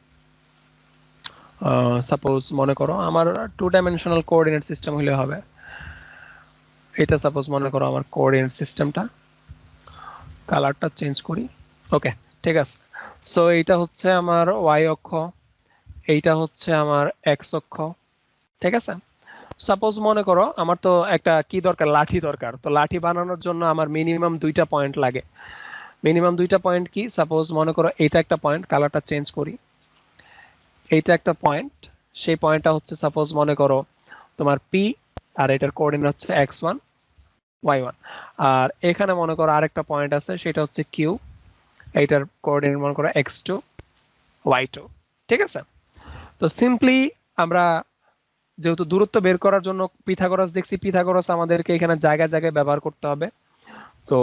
সাপোজ মনে করো আমার 2 ডাইমেনশনাল কোঅর্ডিনেট সিস্টেম হলে হবে। এটা সাপোজ মনে করো আমার কোঅর্ডিনেট সিস্টেমটা, কালারটা চেঞ্জ করি। ওকে, ঠিক আছে। সো এইটা হচ্ছে আমার ওয়াই অক্ষ, এইটা হচ্ছে আমার এক্স অক্ষ। ঠিক আছে, সাপোজ মনে করো আমার তো একটা কি দরকার, লাঠি দরকার। তো লাঠি বানানোর জন্য আমার মিনিমাম 2টা পয়েন্ট লাগে। মিনিমাম 2টা পয়েন্ট কি, সাপোজ মনে করো এটা একটা পয়েন্ট, কালারটা চেঞ্জ করি, এইটা একটা পয়েন্ট, সেই পয়েন্টটা হচ্ছে সাপোজ মনে করো তোমার পি, আর এটার কোঅর্ডিনেট হচ্ছে x1 y1। আর এখানে মনে করো আরেকটা পয়েন্ট আছে, সেটা হচ্ছে কিউ, এইটার কোঅর্ডিনেট মনে করো x2 y2। ঠিক আছে, তো সিম্পলি আমরা যেহেতু দূরত্ব বের করার জন্য পিথাগোরাস দেখছি, পিথাগোরাস আমাদেরকে এখানে জায়গায় জায়গায় ব্যবহার করতে হবে। তো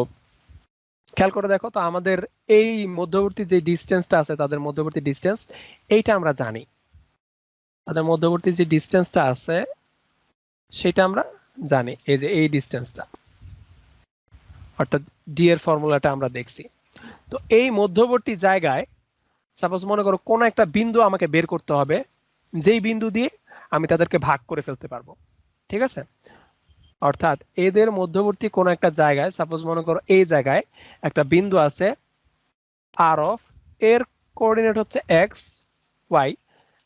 খেয়াল করে দেখো তো আমাদের এই মধ্যবর্তী যে ডিসটেন্সটা আছে, তাদের মধ্যবর্তী ডিসটেন্স এইটা আমরা জানি, তাদের মধ্যবর্তী যে ডিসটেন্সটা আছে সেটা আমরা জানি, এই যে এই ডিসটেন্সটা, অর্থাৎ ডি এর ফর্মুলাটা আমরা দেখছি। তো এই মধ্যবর্তী জায়গায় সাপোজ মনে করো কোন একটা বিন্দু আমাকে বের করতে হবে, যেই বিন্দু দিয়ে আমি তাদেরকে ভাগ করে ফেলতে পারবো। ঠিক আছে, অর্থাৎ এদের মধ্যবর্তী কোন একটা জায়গায় সাপোজ মনে করো এই জায়গায় একটা বিন্দু আছে আর অফ, এর কোঅর্ডিনেট হচ্ছে এক্স ওয়াই,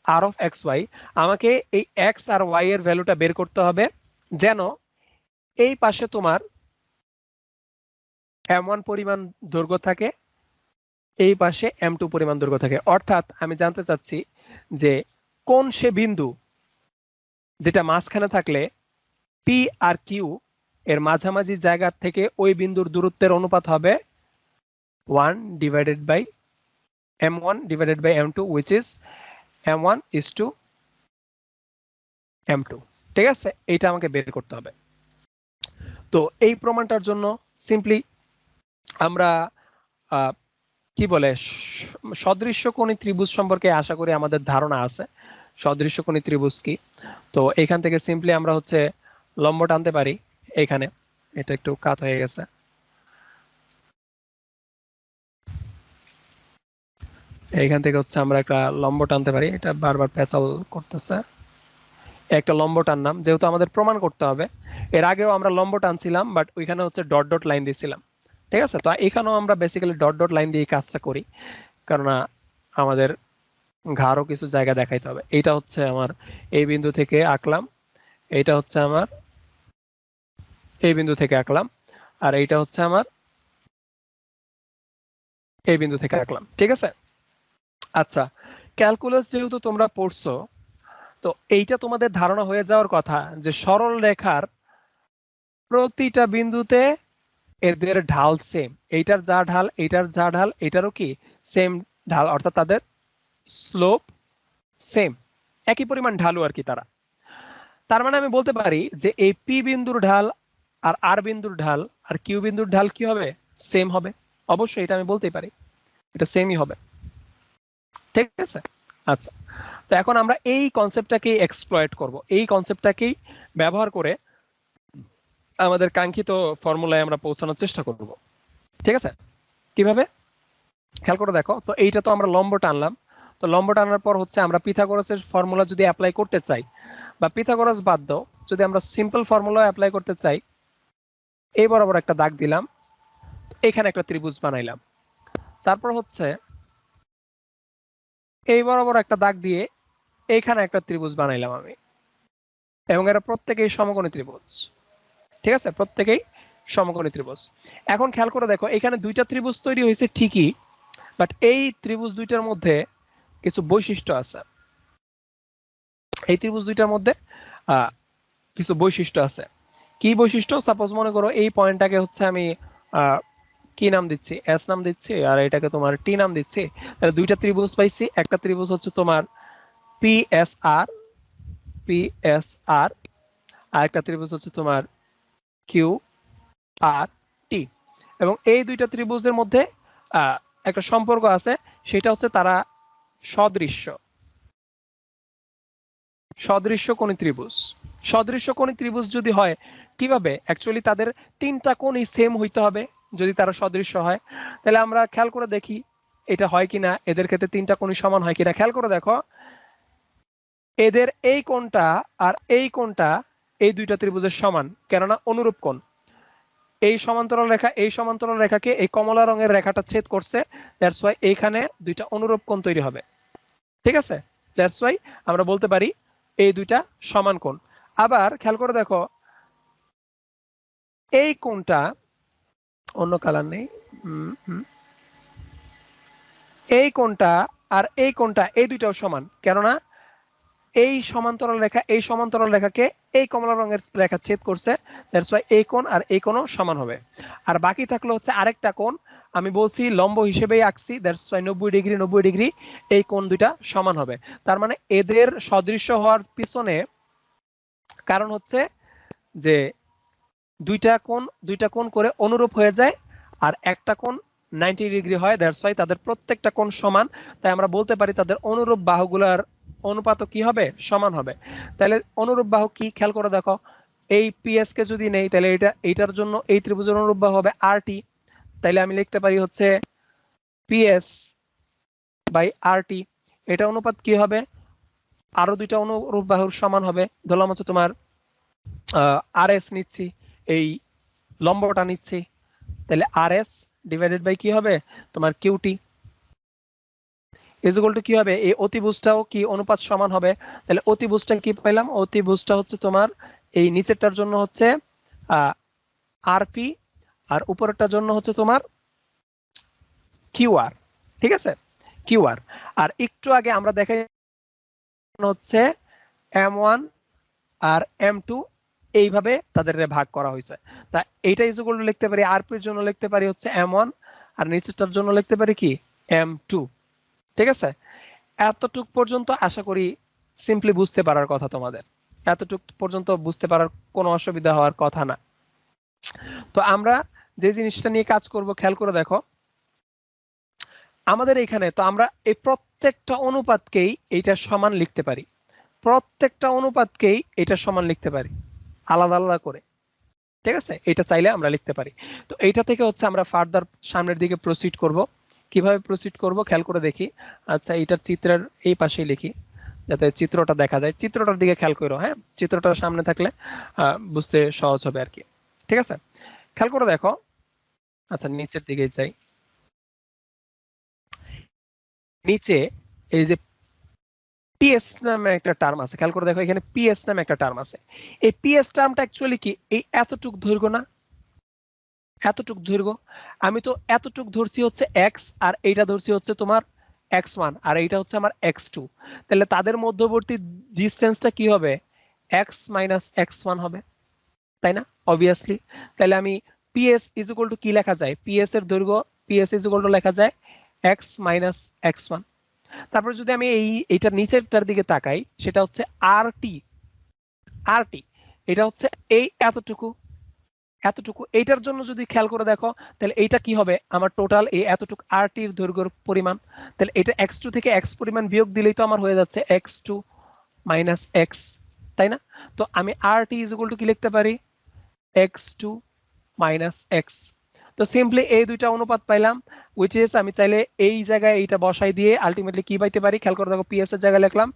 আর অফ এক্স ওয়াই। আমাকে এই এক্স আর ওয়াই এর ভ্যালুটা বের করতে হবে যেন এই পাশে তোমার m1 পরিমাণ দৈর্ঘ্য থাকে, এই পাশে m2 পরিমাণ দৈর্ঘ্য থাকে। অর্থাৎ আমি জানতে চাচ্ছি যে কোন সে বিন্দু যেটা মাঝখানে থাকলে পি আর কিউ এর মাঝামাঝি জায়গা থেকে ওই বিন্দুর দূরত্বের অনুপাত হবে 1 divided by m1 divided by m2 which is m1 is to m2। ঠিক আছে, এইটা আমাকে বের করতে হবে। তো এই প্রমাণটার জন্য সিম্পলি আমরা কি বলে সদৃশ্যকোণী ত্রিভুজ সম্পর্কে আশা করি আমাদের ধারণা আছে সদৃশ্যকোণী ত্রিভুজ কি। তো এখান থেকে সিম্পলি আমরা হচ্ছে লম্ব টানতে পারি। এখানে এটা একটু কাত হয়ে গেছে, এইখান থেকে হচ্ছে আমরা একটা লম্ব টানতে পারি। এটা বারবার পেঁচাল করতেছে। একটা লম্ব টানলাম, যেহেতু আমাদের প্রমাণ করতে হবে। এর আগেও আমরা লম্ব টানছিলাম, বাট ওইখানে হচ্ছে ডট ডট লাইন দিয়েছিলাম। ঠিক আছে, তো এখানেও আমরা বেসিক্যালি ডট ডট লাইন দিয়ে কাজটা করি, কেননা আমাদের ঘাড়ও কিছু জায়গা দেখাইতে হবে। এইটা হচ্ছে আমার এই বিন্দু থেকে আঁকলাম, এইটা হচ্ছে আমার এই বিন্দু থেকে আঁকলাম, আর এইটা হচ্ছে আমার এই বিন্দু থেকে আঁকলাম। ঠিক আছে, আচ্ছা ক্যালকুলাস যেহেতু তোমরা পড়ছো, তো এইটা তোমাদের ধারণা হয়ে যাওয়ার কথা যে সরল রেখার প্রতিটা বিন্দুতে এদের ঢাল সেম। এইটার যা ঢাল, এইটার যা ঢাল, এটারও কি সেম ঢাল, অর্থাৎ তাদের স্লোপ সেম, একই পরিমাণ ঢালু আর কি তারা। তার মানে আমি বলতে পারি যে এই পি বিন্দুর ঢাল আর আর বিন্দুর ঢাল আর কিউ বিন্দুর ঢাল কি হবে, সেম হবে। অবশ্যই এটা আমি বলতেই পারি, এটা সেমই হবে। ঠিক আছে, আচ্ছা তো এখন আমরা এই কনসেপ্টটাকেই এক্সপ্লয়েট করব, এই কনসেপ্টটাকেই ব্যবহার করে আমাদের কাঙ্ক্ষিত ফর্মুলায় আমরা পৌঁছানোর চেষ্টা করব। ঠিক আছে, কিভাবে খেয়াল করে দেখো। তো এইটা তো আমরা লম্ব টানলাম, তো লম্ব টানার পর হচ্ছে আমরা পিথাগোরাসের ফর্মুলা যদি অ্যাপ্লাই করতে চাই, বা পিথাগোরাস বাদ দাও, যদি আমরা সিম্পল ফর্মুলা অ্যাপ্লাই করতে চাই, এই বরাবর একটা দাগ দিলাম, এখানে একটা ত্রিভুজ বানাইলাম, তারপর হচ্ছে এই বরাবর একটা দাগ দিয়ে এইখানে একটা ত্রিভুজ বানাইলাম আমি, এবং এরা প্রত্যেকেই সমকোণী ত্রিভুজ। ঠিক আছে, প্রত্যেকেই সমকোণী ত্রিভুজ। এখন খেয়াল করে দেখো, এখানে দুইটা ত্রিভুজ তৈরি হয়েছে ঠিকই, বাট এই ত্রিভুজ দুইটার মধ্যে কিছু বৈশিষ্ট্য আছে। এই ত্রিভুজ দুইটার মধ্যে কিছু বৈশিষ্ট্য আছে। কি বৈশিষ্ট্য? সাপোজ মনে করো এই পয়েন্টটাকে হচ্ছে আমি কি নাম দিচ্ছি, এস নাম দিচ্ছি, আর এটাকে তোমার টি নাম দিচ্ছি। তাহলে দুইটা ত্রিভুজ পাইছি। একটা ত্রিভুজ হচ্ছে তোমার পি এস আর, আর একটা ত্রিভুজ হচ্ছে তোমার কিউ আর টি। এবং এই দুইটা ত্রিভুজের মধ্যে একটা সম্পর্ক আছে, সেটা হচ্ছে তারা সদৃশ্যকোণী ত্রিভুজ। সদৃশ্যকোণী ত্রিভুজ যদি হয়, কিভাবে? অ্যাকচুয়ালি তাদের তিনটা কোণই সেম হইতে হবে যদি তারা সদৃশ্য হয়। তাহলে আমরা খেয়াল করে দেখি এটা হয় কিনা, এদের ক্ষেত্রে তিনটা কোণই সমান হয় কিনা। খেয়াল করে দেখো, এদের এই কোণটা আর এই কোণটা এই দুইটা ত্রিভুজের সমান, কেননা অনুরূপ কোণ। এই সমান্তরাল রেখা এই সমান্তরাল রেখাকে এই কমলা রঙের রেখাটা ছেদ করছে, দ্যাটস ওয়াই এইখানে দুইটা অনুরূপ কোণ তৈরি হবে। ঠিক আছে, দ্যাটস ওয়াই আমরা বলতে পারি এই দুইটা সমান কোণ। আবার খেয়াল করে দেখো, এই কোণটা অন্য কালার নেই, এই কোণটা আর এই কোণটা এই দুইটাও সমান, কেননা এই সমান্তরাল রেখা এই সমান্তরাল রেখাকে এই কমলা রঙের রেখা ছেদ করছে, দ্যাটস ওয়াই এই কোণ আর এই কোণও সমান হবে। আর বাকি থাকলো হচ্ছে আরেকটা কোণ, আমি বলছি লম্ব হিসেবেই আঁকছি, দ্যাটস ওয়াই 90 ডিগ্রি এই কোণ দুইটা সমান হবে। তার মানে এদের সদৃশ্য হওয়ার পিছনে কারণ হচ্ছে যে দুইটা কোণ করে অনুরূপ হয়ে যায়, আর একটা কোণ 90 ডিগ্রি হয়, দ্যাটস ওয়াই তাদের প্রত্যেকটা কোণ সমান। তাই আমরা বলতে পারি তাদের অনুরূপ বাহুগুলোর অনুপাত কি হবে, সমান হবে। তাহলে অনুরূপ বাহু কি, খেয়াল করে দেখো, এই পিএস কে যদি নেই, তাহলে এইটার জন্য এই ত্রিভুজের অনুরূপ বাহু হবে আর টি। তাইলে আমি লিখতে পারি হচ্ছে পিএস বাই আর টি। এটা অনুপাত কি হবে, আরো দুইটা অনুরূপ বাহুর সমান হবে। ধরলাম হচ্ছে তোমার আর এস নিচ্ছি, এই লম্বটা নিচ্ছি, তাহলে আর এস ডিভাইডেড বাই কি হবে তোমার কিউটি ইজ ইকুয়াল টু কি হবে, এই অতিভুজটাও কি অনুপাত সমান হবে। তাহলে অতিভুজটা কি পাইলাম, অতিভুজটা হচ্ছে তোমার এই নিচেরটার জন্য হচ্ছে আরপি, আর উপরেরটার জন্য হচ্ছে তোমার কিউআর। ঠিক আছে, কিউআর। আর একটু আগে আমরা দেখাই হচ্ছে M1 আর M2 এইভাবে তাদের ভাগ করা হয়েছে। তা এইটা ইকুয়াল টু লিখতে পারি rp এর জন্য লিখতে পারি হচ্ছে M1 আর নিচেরটার জন্য লিখতে পারি কি M2। ঠিক আছে, এতটুক পর্যন্ত আশা করি সিম্পলি বুঝতে পারার কথা তোমাদের, এতটুক পর্যন্ত বুঝতে পারার কোনো অসুবিধা হওয়ার কথা না। তো আমরা যে জিনিসটা নিয়ে কাজ করব খেয়াল করে দেখো, আমাদের এখানে তো আমরা এই প্রত্যেকটা অনুপাতকেই এইটা সমান লিখতে পারি, প্রত্যেকটা অনুপাতকেই এটা সমান লিখতে পারি আলাদা আলাদা করে। ঠিক আছে, এটা চাইলে আমরা লিখতে পারি। তো এইটা থেকে হচ্ছে আমরা ফার্দার সামনের দিকে প্রসিড করব। কিভাবে প্রসিড করব খেয়াল করে দেখি। আচ্ছা, এটার চিত্রের এই পাশেই লিখি যাতে চিত্রটা দেখা যায়। চিত্রটার দিকে খেয়াল করো, হ্যাঁ, চিত্রটা সামনে থাকলে বুঝতে সহজ হবে আর কি। ঠিক আছে, খেয়াল করে দেখো। আচ্ছা, নিচের দিকে যাই। নিচে এই যে পিএস নামে একটা টার্ম আছে, খেয়াল করে দেখো এখানে পিএস নামে একটা টার্ম আছে। এই পিএস টার্মটা অ্যাকচুয়ালি কি, এই এতটুক দৈর্ঘ্য না, এতটুক দৈর্ঘ্য। আমি তো এতটুক ধরছি হচ্ছে এক্স, আর এইটা ধরছি হচ্ছে তোমার x1, আর এইটা হচ্ছে আমার x2। তাহলে তাদের মধ্যবর্তী ডিসটেন্সটা কি হবে, x মাইনাস x1 হবে, তাই না? অবভিয়াসলি। তাহলে আমি পিএস ইজ ইকুয়াল টু কি লেখা যায়, পিএস এর দৈর্ঘ্য পিএস ইজ ইকুয়াল টু লেখা যায় x মাইনাস x1। তারপর যদি আমি এইটার নিচেরটার দিকে তাকাই, সেটা হচ্ছে আরটি। আরটি এটা হচ্ছে এই এতটুকু, এতটুকু। এইটার জন্য যদি খেয়াল করে দেখো, তাহলে এইটা কি হবে, আমার টোটাল এই এতটুকু আরটির দৈর্ঘ্যের পরিমাণ। তাহলে এটা x2 থেকে x পরিমাণ বিয়োগ দিলেই তো আমার হয়ে যাচ্ছে x2 মাইনাস x, তাই না? তো আমি আরটি ইজ ইকুয়াল টু কি লিখতে পারি, x2 মাইনাস x। তো সিম্পলি এই দুইটা অনুপাত পাইলাম, উইচ ইজ আমি চাইলে এই জায়গায় এইটা বসাই দিয়ে আলটিমেটলি কি পাইতে পারি, খেয়াল করে দেখো, পিএস এর জায়গায় লিখলাম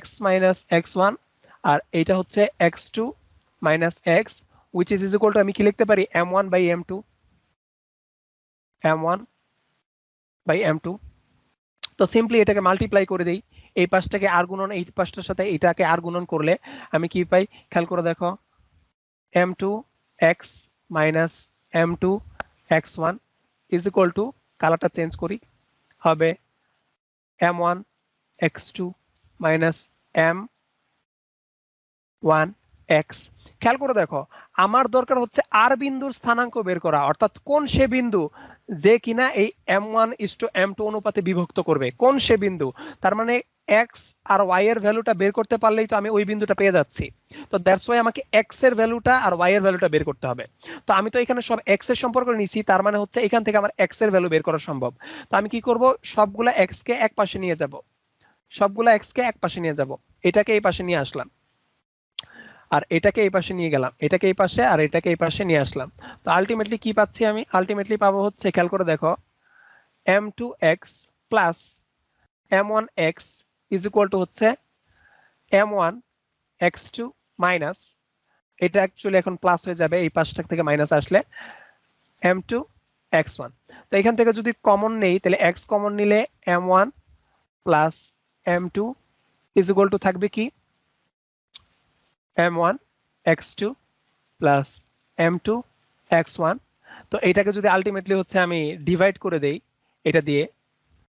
x মাইনাস x1, আর এইটা হচ্ছে x2 minus x, which is equal to আমি কি লিখতে পারি, m1 by m2, m1 by m2। তো সিম্পলি এটাকে মাল্টিপ্লাই করে দেই, এই পাশটাকে আর গুণন, এই পাশটার সাথে এটাকে আর গুণন করলে আমি কি পাই, খেয়াল করে দেখো, m2 x minus m2 x1 is equal to, কালারটা চেঞ্জ করি, হবে m1 x2 minus m1 x। খেয়াল করে দেখো, আমার দরকার হচ্ছে আর বিন্দুর স্থানাঙ্ক বের করা, অর্থাৎ কোন সে বিন্দু যে কিনা এই m1 to m2 অনুপাতে বিভক্ত করবে, কোন সে বিন্দু। তার মানে x আর y এর ভ্যালুটা বের করতে পারলেই তো আমি ওই বিন্দুটা পেয়ে যাচ্ছি। তো দ্যাটস ওয়াই আমাকে x এর ভ্যালুটা আর y এর ভ্যালুটা বের করতে হবে। তো আমি তো এখানে সব x এর সম্পর্ক নিয়েছি, তার মানে হচ্ছে এখান থেকে আমার x এর ভ্যালু বের করা সম্ভব। তো আমি কি করব, সবগুলা x কে এক পাশে নিয়ে যাব, সবগুলা x কে এক পাশে নিয়ে যাব, এটাকে এই পাশে নিয়ে আসলাম, আর এটাকে এই পাশে নিয়ে গেলাম, এটাকে এই পাশে, আর এটাকে এই পাশে নিয়ে আসলাম। তো আলটিমেটলি কি পাচ্ছি আমি, আলটিমেটলি পাবো হচ্ছে, খেয়াল করে দেখো, m2x plus m1x is equal to হচ্ছে m1x2 মাইনাস, এটা অ্যাকচুয়ালি এখন প্লাস হয়ে যাবে এই পাশটা থেকে মাইনাস আসলে, m2x1। তো এখান থেকে যদি কমন নেই, তাহলে x কমন নিলে m1 plus m2 is equal two থাকবে কি, m1 x2 plus m2 x1। তো এটাকে যদি আলটিমেটলি হচ্ছে আমি ডিভাইড করে দেই এটা দিয়ে,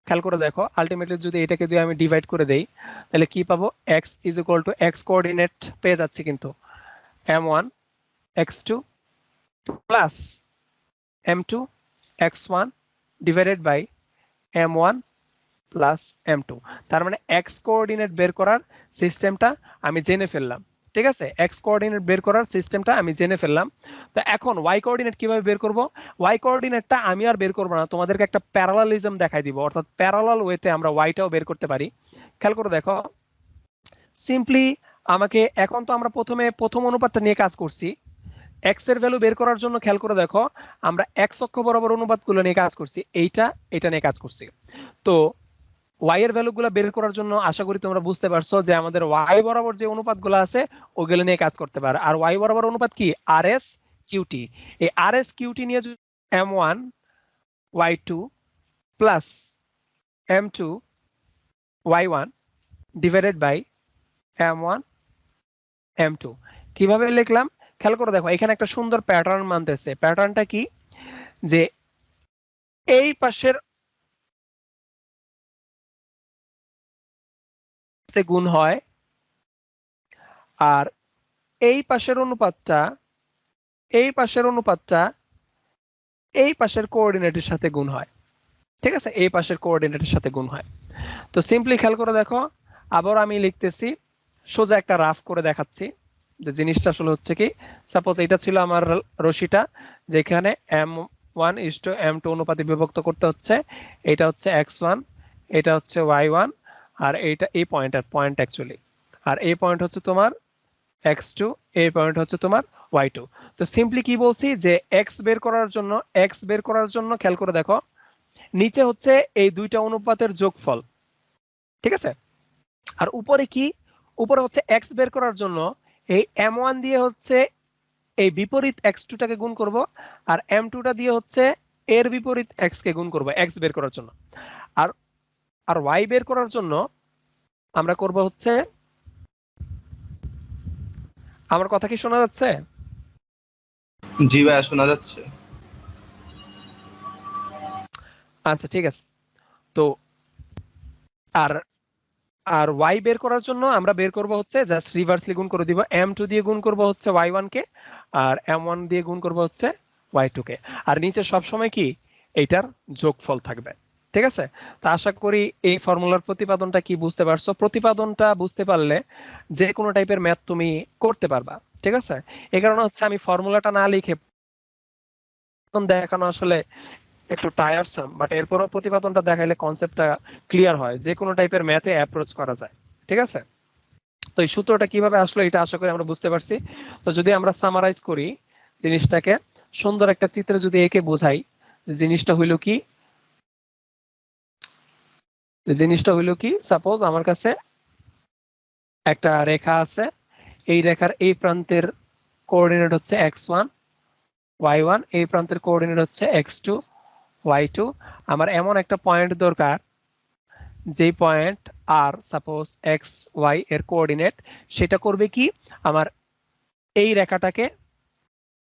খেয়াল করে দেখো, আলটিমেটলি যদি এটাকে দিয়ে আমি ডিভাইড করে দেই, তাহলে কি পাবো, x is equal two x coordinate পেয়ে যাচ্ছি কিন্তু, m1 x2 plus m2 x1 divided by m1 plus m2। তার মানে x কোঅর্ডিনেট বের করার সিস্টেমটা আমি জেনে ফেললাম। ঠিক আছে, x কোঅর্ডিনেট বের করার সিস্টেমটা আমি জেনে ফেললাম। তো এখন y কোঅর্ডিনেট কিভাবে বের করব, y কোঅর্ডিনেটটা আমি আর বের করব না, তোমাদেরকে একটা প্যারালালিজম দেখাই দিব, অর্থাৎ প্যারালাল ওয়েতে আমরা yটাও বের করতে পারি। খেয়াল করে দেখো, সিম্পলি আমাকে, এখন তো আমরা প্রথমে প্রথম অনুপাতটা নিয়ে কাজ করছি, x এর ভ্যালু বের করার জন্য খেয়াল করে দেখো, আমরা x অক্ষ বরাবর অনুপাতগুলো নিয়ে কাজ করছি, এটা নিয়ে কাজ করছি। তো y এর ভ্যালুগুলো বের করার জন্য আশা করি তোমরা বুঝতে পারছো যে আমাদের y বরাবর যে অনুপাতগুলো আছে ওগুলো নিয়ে কাজ করতে পারে। আর y বরাবর অনুপাত কি, rs qt। এই rs qt নিয়ে যদি m1 y2 plus m2 y1 divided by m1 m2 কিভাবে লিখলাম, খেয়াল করে দেখো, এখানে একটা সুন্দর প্যাটার্ন মানতেছে। প্যাটার্নটা কি, যে এই পাশের গুণ হয় আর এই পাশের অনুপাতটা এই পাশের কোঅর্ডিনেটের সাথে গুণ হয়। ঠিক আছে, এই পাশের কোঅর্ডিনেটের সাথে গুণ হয়। তো সিম্পলি খেয়াল করে দেখো, আবার আমি লিখতেছি, সোজা একটা রাফ করে দেখাচ্ছি যে জিনিসটা আসলে হচ্ছে কি। সাপোজ এটা ছিল আমার রশিটা, যেখানে m1:m2 অনুপাতে বিভক্ত করতে হচ্ছে। এটা হচ্ছে x1, এটা হচ্ছে y1, আর এইটা এই পয়েন্ট অ্যাকচুয়ালি, আর এই পয়েন্ট হচ্ছে তোমার x2, এই পয়েন্ট হচ্ছে তোমার y2। তো সিম্পলি কি বলছি যে x বের করার জন্য খেয়াল করে দেখো, নিচে হচ্ছে এই দুইটা অনুপাতের যোগফল। ঠিক আছে, আর উপরে কি, উপরে হচ্ছে x বের করার জন্য এই m1 দিয়ে হচ্ছে এই বিপরীত x2 টাকে গুণ করব, আর m2 টা দিয়ে হচ্ছে এর বিপরীত x কে গুণ করব x বের করার জন্য। আর আর y বের করার জন্য আমরা করব হচ্ছে, আমার কথা কি শোনা যাচ্ছে? জি ভাইয়া, শোনা যাচ্ছে। আচ্ছা ঠিক আছে। তো আর আর y বের করার জন্য আমরা বের করব হচ্ছে জাস্ট রিভার্সলি গুণ করে দিব, m2 দিয়ে গুণ করব হচ্ছে y1 কে, আর m1 দিয়ে গুণ করব হচ্ছে y2 কে, আর নিচে সব সময় কি এইটার যোগফল থাকবে। ঠিক আছে, তো আশা করি এই ফর্মুলার প্রতিপাদনটা কি বুঝতে পারছো। প্রতিপাদনটা বুঝতে পারলে যে কোনো টাইপের ম্যাথ তুমি করতে পারবা। ঠিক আছে, এই কারণে হচ্ছে আমি ফর্মুলাটা না লিখে দেখানো আসলে একটু টায়ারসাম, বাট এরপরও প্রতিপাদনটা দেখাইলে কনসেপ্টটা ক্লিয়ার হয়, যে কোনো টাইপের ম্যাথে অ্যাপ্রোচ করা যায়। ঠিক আছে, তো এই সূত্রটা কিভাবে আসলো এটা আশা করি আমরা বুঝতে পারছি। তো যদি আমরা সামারাইজ করি জিনিসটাকে, সুন্দর একটা চিত্রে যদি একে বোঝাই, জিনিসটা হইলো কি, সাপোজ আমার কাছে একটা রেখা আছে, এই রেখার এই প্রান্তের কোঅর্ডিনেট হচ্ছে x1 y1, এই প্রান্তের কোঅর্ডিনেট হচ্ছে x2 y2। আমার এমন একটা পয়েন্ট দরকার যে point are suppose x Y এর কোঅর্ডিনেট, সেটা করবে কি আমার এই রেখাটাকে,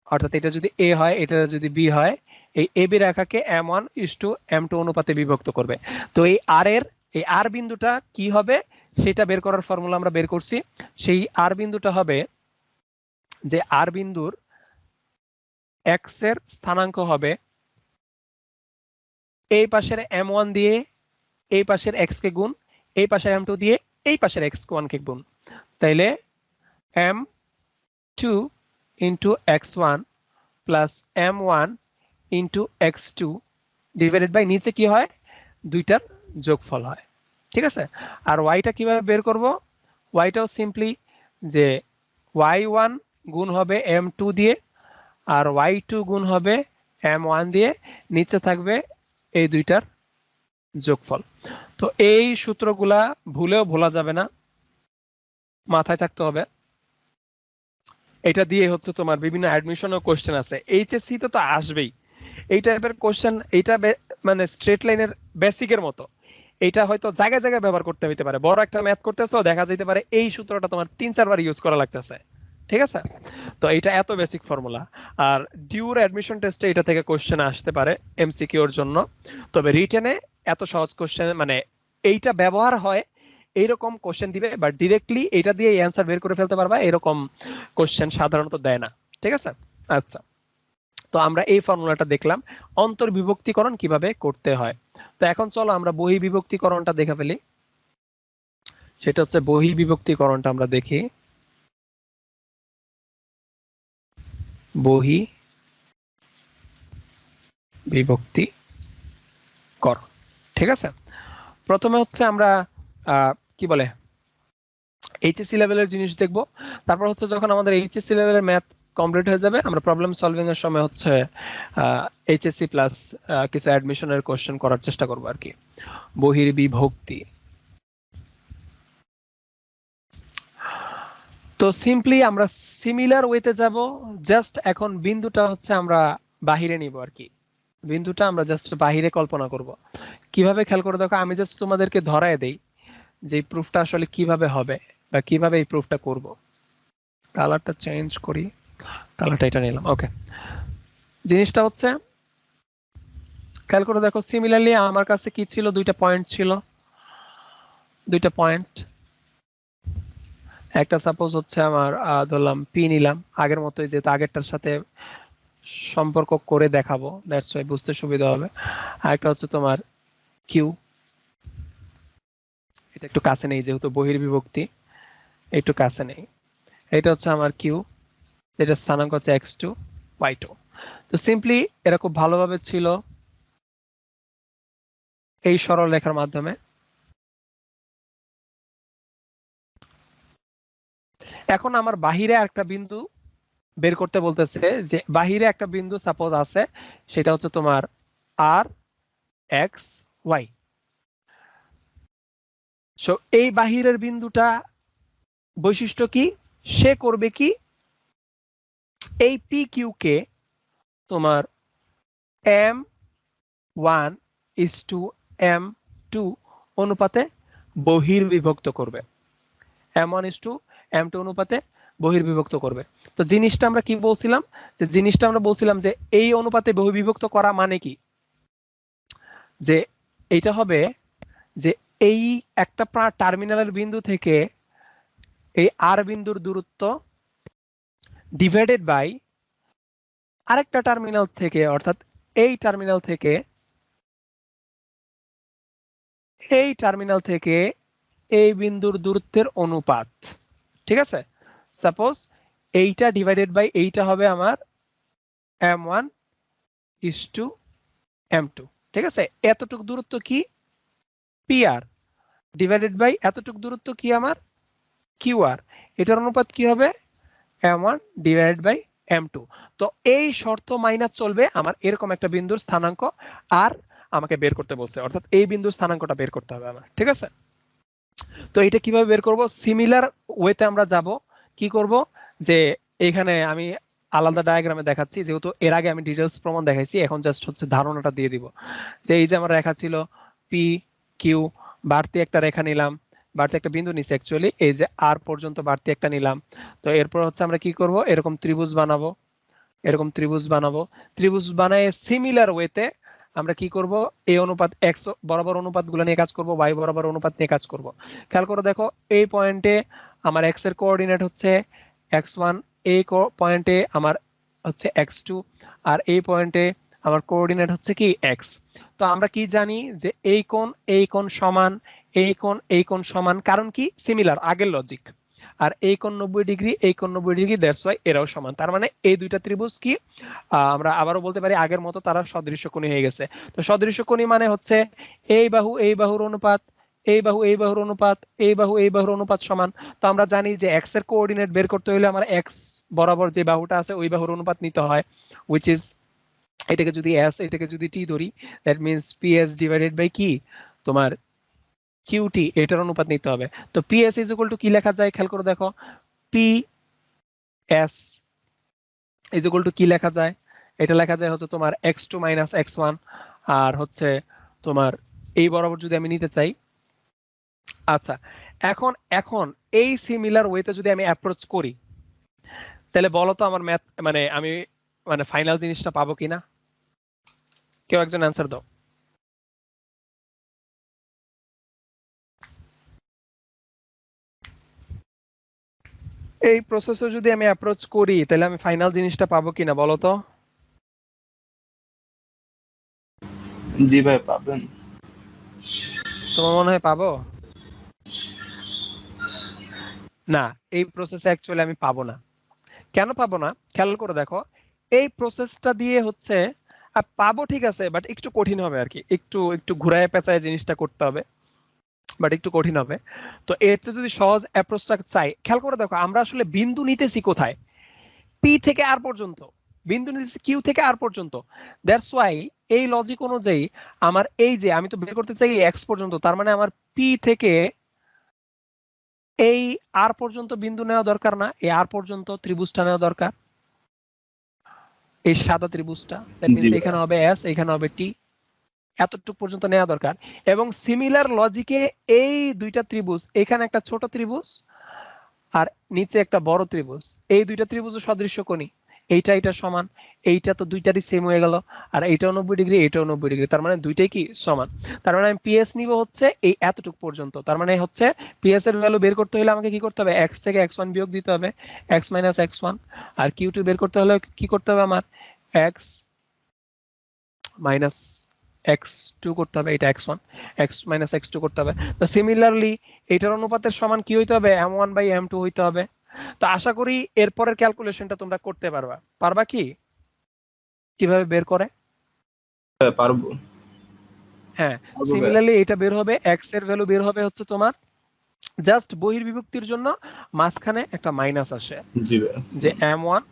অর্থাৎ এটা যদি এ হয় এটা যদি বি হয়, এই এ বি রেখাকে m1:m2 অনুপাতে বিভক্ত করবে। তো এই আর বিন্দুটা কি হবে সেটা বের করার ফর্মুলা আমরা বের করছি। সেই আর বিন্দুটা হবে যে আর বিন্দুর এক্স এর স্থানাঙ্ক হবে এই পাশের m1 দিয়ে এই পাশের x কে গুণ, এই পাশের m2 দিয়ে এই পাশের x1 কে গুণ। তাইলে m2 into x1 plus m1 into x2 divided by নিচে কি হয়, দুইটার যোগফল হয়। ঠিক আছে, আর ওয়াইটা কিভাবে বের করব, ওয়াইটাও সিম্পলি যে y1 গুণ হবে m2 দিয়ে, আর y2 গুণ হবে m1 দিয়ে, নিচে থাকবে এই দুইটার যোগফল। তো এই সূত্রগুলা ভুলেও ভোলা যাবে না, মাথায় থাকতে হবে। এটা দিয়ে হচ্ছে তোমার বিভিন্ন অ্যাডমিশন ও কোশ্চেন আছে, এইচএসসি তে তো আসবেই এই টাইপের কোশ্চেন। এইটা মানে স্ট্রেট লাইনের বেসিকের মতো, এটা হয়তো জায়গায় জায়গায় ব্যবহার করতে হইতে পারে। বড় একটা ম্যাথ করতেছো, দেখা যেতে পারে এই সূত্রটা তোমার 3-4 বার ইউজ করা লাগতেছে। ঠিক আছে, তো এটা এত বেসিক ফর্মুলা। আর ডিউর অ্যাডমিশন টেস্টে এটা থেকে কোশ্চেন আসতে পারে এমসিকিউ এর জন্য, তবে রিটেনে এত সহজ কোশ্চেন মানে এইটা ব্যবহার হয় এইরকম কোশ্চেন দিবে, বাট ডিরেক্টলি এটা দিয়ে অ্যান্সার বের করে ফেলতে পারবা এরকম কোশ্চেন সাধারণত দেয় না। ঠিক আছে, আচ্ছা, তো আমরা এই ফর্মুলাটা দেখলাম অন্তর্বিভক্তিকরণ কিভাবে করতে হয়। তো এখন চলো আমরা বহিঃবিভক্তিকরণটা দেখে ফেলি। সেটা হচ্ছে বহিঃবিভক্তিকরণটা আমরা দেখি। বহিঃবিভক্তিকরণ, ঠিক আছে। প্রথমে হচ্ছে আমরা কি বলে এইচএসসি লেভেলের জিনিস দেখব, তারপর হচ্ছে যখন আমাদের এইচএসসি লেভেলের ম্যাথ কমপ্লিট হয়ে যাবে আমরা প্রবলেম সলভিং এর সময় হচ্ছে এইচএসসি প্লাস কিছু অ্যাডমিশনের কোশ্চেন করার চেষ্টা করব আর কি। বহির্বিভক্তি, তো সিম্পলি আমরা সিমিলার ওয়েতে যাব, জাস্ট এখন বিন্দুটা হচ্ছে আমরা বাহিরে নিব আর কি। বিন্দুটা আমরা জাস্ট বাহিরে কল্পনা করব। কিভাবে খেয়াল করে দেখো, আমি জাস্ট তোমাদেরকে ধরায় দেই যে এই প্রুফটা আসলে কিভাবে হবে বা কিভাবে এই প্রুফটা করব। কালারটা চেঞ্জ করি, কালারটা এটা নিলাম, ওকে। জিনিসটা হচ্ছে খেয়াল করে দেখো, সিমিলারলি আমার কাছে কি ছিল, দুইটা পয়েন্ট ছিল, দুইটা পয়েন্ট। একটা সাপোজ হচ্ছে আমার ধরলাম পি নিলাম, আগের মতোই, যেহেতু আগেরটার সাথে সম্পর্ক করে দেখাবো, দ্যাটস ওয়াই বুঝতে সুবিধা হবে। আর একটা হচ্ছে তোমার কিউ, এটা একটু কাছে নেই যেহেতু বহির্বিভক্তি, একটু কাছে নেই। এটা হচ্ছে আমার কিউ, যেটা স্থানাঙ্ক হচ্ছে x2 y2। তো সিম্পলি এরা খুব ভালোভাবে ছিল এই সরল রেখার মাধ্যমে। এখন আমার বাহিরে একটা বিন্দু বের করতে বলতেছে, যে বাহিরে একটা বিন্দু সাপোজ আছে, সেটা হচ্ছে তোমার আর এক্স ওয়াই। সো এই বাহিরের বিন্দুটা বৈশিষ্ট্য কি, সে করবে কি, এই পি কিউ কে তোমার m1:m2 অনুপাতে বহির্বিভক্ত করবে, m1:m2 অনুপাতে বহির্বিভক্ত করবে। তো জিনিসটা আমরা কি বলছিলাম, যে জিনিসটা আমরা বলছিলাম যে এই অনুপাতে বহির্বিভক্ত করা মানে কি, যে এইটা হবে যে এই একটা টার্মিনালের বিন্দু থেকে এই আর বিন্দুর দূরত্ব ডিভাইডেড বাই আরেকটা টার্মিনাল থেকে, অর্থাৎ এই টার্মিনাল থেকে এই বিন্দুর দূরত্বের অনুপাত। ঠিক আছে, সাপোজ এইটা ডিভাইডেড বাই এইটা হবে আমার m1:m2। ঠিক আছে, এতটুক দূরত্ব কি pr ডিভাইডেড বাই এতটুক দূরত্ব কি আমার qr, এটার অনুপাত কি হবে m1/m2। তো এই শর্ত মাইনাস চলবে আমার এরকম একটা বিন্দুর স্থানাঙ্ক আর আমাকে বের করতে বলছে, অর্থাৎ এই বিন্দুর স্থানাঙ্কটা বের করতে হবে আমার। ঠিক আছে, তো এটা কিভাবে বের করব, সিমিলার ওয়েতে আমরা যাব। কি করব, যে এখানে আমি আলাদা ডায়াগ্রামে দেখাচ্ছি, যেহেতু এর আগে আমি ডিটেলস প্রমাণ দেখাইছি, এখন জাস্ট হচ্ছে ধারণাটা দিয়ে দিব। যে এই যে আমার রেখা ছিল পি কিউ, বাড়তি একটা রেখা নিলাম, বাড়তি একটা বিন্দু নিচে অ্যাকচুয়ালি, এই যে আর পর্যন্ত বাড়তি একটা নিলাম। তো এরপর হচ্ছে আমরা কি করব, এরকম ত্রিভুজ বানাবো, ত্রিভুজ বানায় সিমিলার ওয়েতে আমরা কি করব, এই অনুপাত এক্স বরাবর অনুপাতগুলো নিয়ে কাজ করব, ওয়াই বরাবর অনুপাত নিয়ে কাজ করব। খেয়াল করে দেখো, এই পয়েন্টে আমার এক্স এর কোঅর্ডিনেট হচ্ছে x1, এই পয়েন্টে আমার হচ্ছে x2, আর এই পয়েন্টে আমার কোঅর্ডিনেট হচ্ছে কি x। তো আমরা কি জানি যে এই কোণ সমান, এই কোণ সমান, কারণ কি সিমিলার, আগের লজিক। আর এই কোণ 90 ডিগ্রি, এই কোণ 90 ডিগ্রি, দ্যাটস ওয়াই এরাও সমান। তার মানে এই দুইটা ত্রিভুজ কি, আমরা আবারও বলতে পারি আগের মতো তারা সদৃশ্যকোণী হয়ে গেছে। তো সদৃশ্যকোণী মানে হচ্ছে এই বাহুর অনুপাত, এই বাহুর অনুপাত, এই বাহুর অনুপাত সমান। তো আমরা জানি যে এক্স এর কোঅর্ডিনেট বের করতে হলে আমার এক্স বরাবর যে বাহুটা আছে ওই বাহুর অনুপাত নিতে হয়, which is এটাকে যদি s এটাকে যদি t ধরি, that means ps divided by কি তোমার qt, এটার অনুপাত নিতে হবে। তো ps ইজ ইকুয়াল টু কি লেখা যায়, খেয়াল করে দেখো, ps ইজ ইকুয়াল টু কি লেখা যায়, এটা লেখা যায় হচ্ছে তোমার x2 - x1, আর হচ্ছে তোমার এই বরাবর যদি আমি নিতে চাই। আচ্ছা, এখন এখন এই সিমিলার ওয়েতে যদি আমি অ্যাপ্রোচ করি, তাহলে বলো তো আমার ম্যাথ মানে আমি মানে ফাইনাল জিনিসটা পাবো কিনা, কেউ একজন অ্যান্সার দাও। এই প্রসেসে যদি আমি অ্যাপ্রোচ করি তাহলে আমি ফাইনাল জিনিসটা পাবো কিনা বলো তো। জি ভাই পাবেন। তোমার মনে হয় পাবো? না, এই প্রসেসে অ্যাকচুয়ালি আমি পাবো না। কেন পাবো না, খেয়াল করে দেখো, এই প্রসেসটা দিয়ে হচ্ছে পাবো ঠিক আছে, বাট একটু কঠিন হবে আর কি, একটু একটু ঘুরায় পেঁচায় জিনিসটা করতে হবে, বাট একটু কঠিন হবে। তো এর চেয়ে যদি সহজ অ্যাপ্রোচটা চাই, খেয়াল করে দেখো আমরা আসলে বিন্দু নিতেছি কোথায়, পি থেকে আর পর্যন্ত, বিন্দু নিতেছি কিউ থেকে আর পর্যন্ত। দ্যাটস ওয়াই এই লজিক অনুযায়ী আমার এই যে আমি তো বের করতে চাই এক্স পর্যন্ত, তার মানে আমার পি থেকে এই আর পর্যন্ত বিন্দু নেওয়া দরকার না, এই আর পর্যন্ত ত্রিভুজটা নেওয়া দরকার, এই সাদা ত্রিভুজটা। দ্যাট জি মিন্স ভাই। এখানে হবে এস, এখানে হবে টি, এতটুকু পর্যন্ত নেওয়া দরকার। এবং সিমিলার লজিকে এই দুইটা ত্রিভুজ, এখানে একটা ছোট ত্রিভুজ আর নিচে একটা বড় ত্রিভুজ, এই দুইটা ত্রিভুজ সদৃশ্যকোণী, এইটা সমান, এইটা তো দুইটারই সেম হয়ে গেল, আর এইটাও 90 ডিগ্রি, এইটাও 90 ডিগ্রি, তার মানে দুইটাই কি সমান। তার মানে আমি পিএস নিব হচ্ছে এই এতটুকু পর্যন্ত। তার মানে হচ্ছে পিএস এর ভ্যালু বের করতে হলে আমাকে কি করতে হবে, x থেকে x1 বিয়োগ দিতে হবে, x মাইনাস x1। আর কিউ2 বের করতে হলে কি করতে হবে, আমার x মাইনাস x2 করতে হবে, এটা x1, x মাইনাস x2 করতে হবে। তো সিমিলারলি এটার অনুপাতের সমান কি হইতে হবে, m1/m2 হইতে হবে। তো আশা করি এরপরের ক্যালকুলেশনটা তোমরা করতে পারবা কি, কিভাবে বের করে? পারবো। হ্যাঁ, সিমিলারলি এটা বের হবে, x এর ভ্যালু বের হবে হচ্ছে তোমার জাস্ট বহির্বিভক্তির জন্য মাঝখানে একটা মাইনাস আসে, জি ভাই, যে m1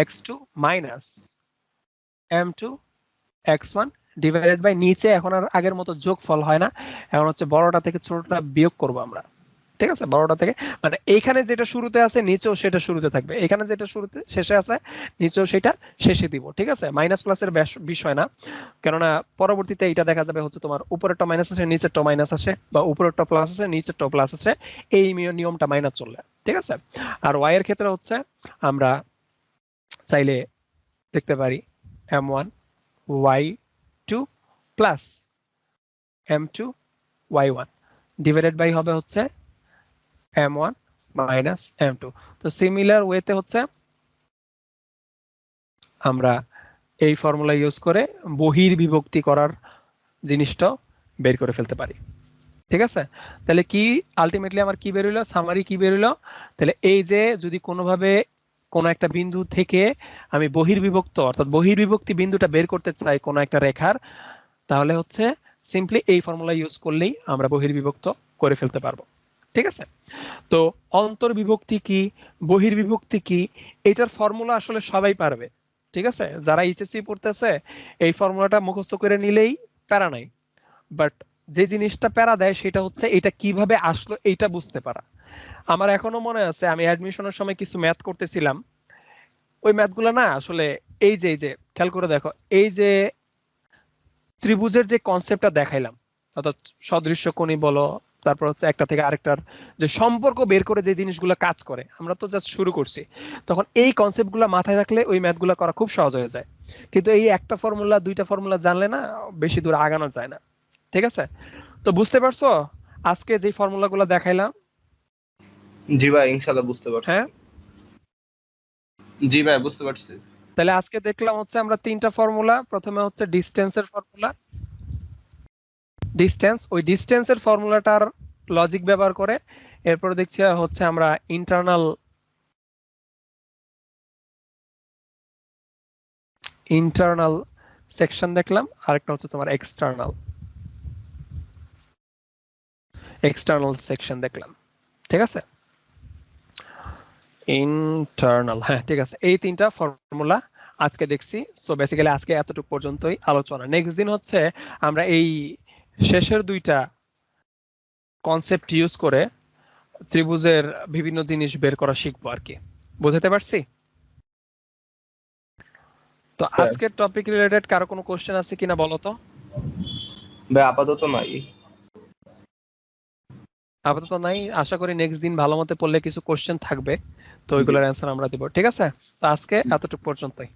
x2 minus m2 x1 divided by নিচে এখন আর আগের মতো যোগফল হয় না, এখন হচ্ছে বড়টা থেকে ছোটটা বিয়োগ করব আমরা। ঠিক আছে, বড়টা থেকে, মানে এইখানে যেটা শুরুতে আছে নিচেও সেটা শুরুতে থাকবে, এখানে যেটা শুরুতে শেষে আছে নিচেও সেটা শেষে দিব। ঠিক আছে, মাইনাস প্লাসের বিষয় না, কেননা পরবর্তীতে এটা দেখা যাবে হচ্ছে তোমার উপরেরটা মাইনাস আসে, নিচেরটা মাইনাস আসে, বা উপরেরটা প্লাস আসে, নিচেরটা প্লাস আসে, এই নিয়মটা মাইনাস চললে। ঠিক আছে, আর ওয়াই এর ক্ষেত্রে হচ্ছে আমরা চাইলে দেখতে পারি m1 y2 plus m2 y1 divided by হবে হচ্ছে m1 মাইনাস m2। তো সিমিলার ওয়েতে হচ্ছে আমরা এই ফর্মুলা ইউজ করে বহির্বিভক্তি করার জিনিসটা বের করে ফেলতে পারি। ঠিক আছে, তাহলে কি আলটিমেটলি আমার কি বের হইলো, সামারি কি বের হইলো, তাহলে এই যে যদি কোনোভাবে কোন একটা বিন্দু থেকে আমি বহির্বিভক্ত অর্থাৎ বহির্বিভক্তি বিন্দুটা বের করতে চাই কোন একটা রেখার, তাহলে হচ্ছে সিম্পলি এই ফর্মুলা ইউজ করলেই আমরা বহির্বিভক্ত করে ফেলতে পারবো। ঠিক আছে, তো অন্তর্বিভক্তি কি, বহির্বিভক্তি কি, এটার ফর্মুলা আসলে সবাই পারবে। ঠিক আছে, যারা এইচএসসি পড়তেছে এই ফর্মুলাটা মুখস্থ করে নিলেই প্যারা নাই, বাট যে জিনিসটা প্যারা দেয় সেটা হচ্ছে এটা কিভাবে আসলো এইটা বুঝতে পারা। আমার এখনো মনে আছে আমি অ্যাডমিশনের সময় কিছু ম্যাথ করতেছিলাম, ওই ম্যাথগুলো না আসলে এই যে খেয়াল করে দেখো, এই যে ত্রিভুজের যে কনসেপ্টটা দেখাইলাম, অর্থাৎ সদৃশ্য কোণী বলো, তারপর হচ্ছে একটা থেকে আরেকটার যে সম্পর্ক বের করে যে জিনিসগুলো কাজ করে, আমরা তো জাস্ট শুরু করছি, তখন এই কনসেপ্টগুলো মাথায় রাখলে ওই ম্যাথগুলো করা খুব সহজ হয়ে যায়। কিন্তু এই একটা ফর্মুলা দুইটা ফর্মুলা জানলে না বেশি দূর আগানো যায় না। ঠিক আছে, তো বুঝতে পারছো আজকে যে ফর্মুলাগুলো দেখাইলাম? জি ভাই, ইনশাআল্লাহ বুঝতে পারছি। হ্যাঁ, জি ভাই, বুঝতে পারছি। তাহলে আজকে দেখলাম হচ্ছে আমরা তিনটা ফর্মুলা, প্রথমে হচ্ছে ডিসটেন্সের ফর্মুলা, ডিসটেন্স, ওই ডিসটেন্সের ফর্মুলাটার লজিক ব্যবহার করে এরপর দেখছি হচ্ছে আমরা ইন্টারনাল সেকশন দেখলাম, আরেকটা হচ্ছে তোমার এক্সটার্নাল সেকশন দেখলাম। ঠিক আছে, ইন্টারনাল, হ্যাঁ ঠিক আছে, এই তিনটা ফর্মুলা আজকে দেখছি। সো বেসিক্যালি আজকে এতটুকু পর্যন্তই আলোচনা। নেক্সট দিন হচ্ছে আমরা এই শেষের দুইটা কনসেপ্ট ইউজ করে ত্রিভুজের বিভিন্ন জিনিস বের করা শিখবো আর কি। বুঝতে পারছি? তো আজকের টপিক রিলেটেড কারো কোনো কোশ্চেন আছে কিনা বলো তো? ভাই আপাতত নাই। আপাতত নাই, আশা করি নেক্সট দিন ভালো মতো পড়লে কিছু কোশ্চেন থাকবে, তো ওইগুলোর অ্যান্সার আমরা দিব। ঠিক আছে, তো আজকে এতটুকু পর্যন্তই।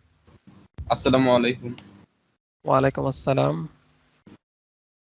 আসসালামু আলাইকুম। ওয়ালাইকুম আসসালাম।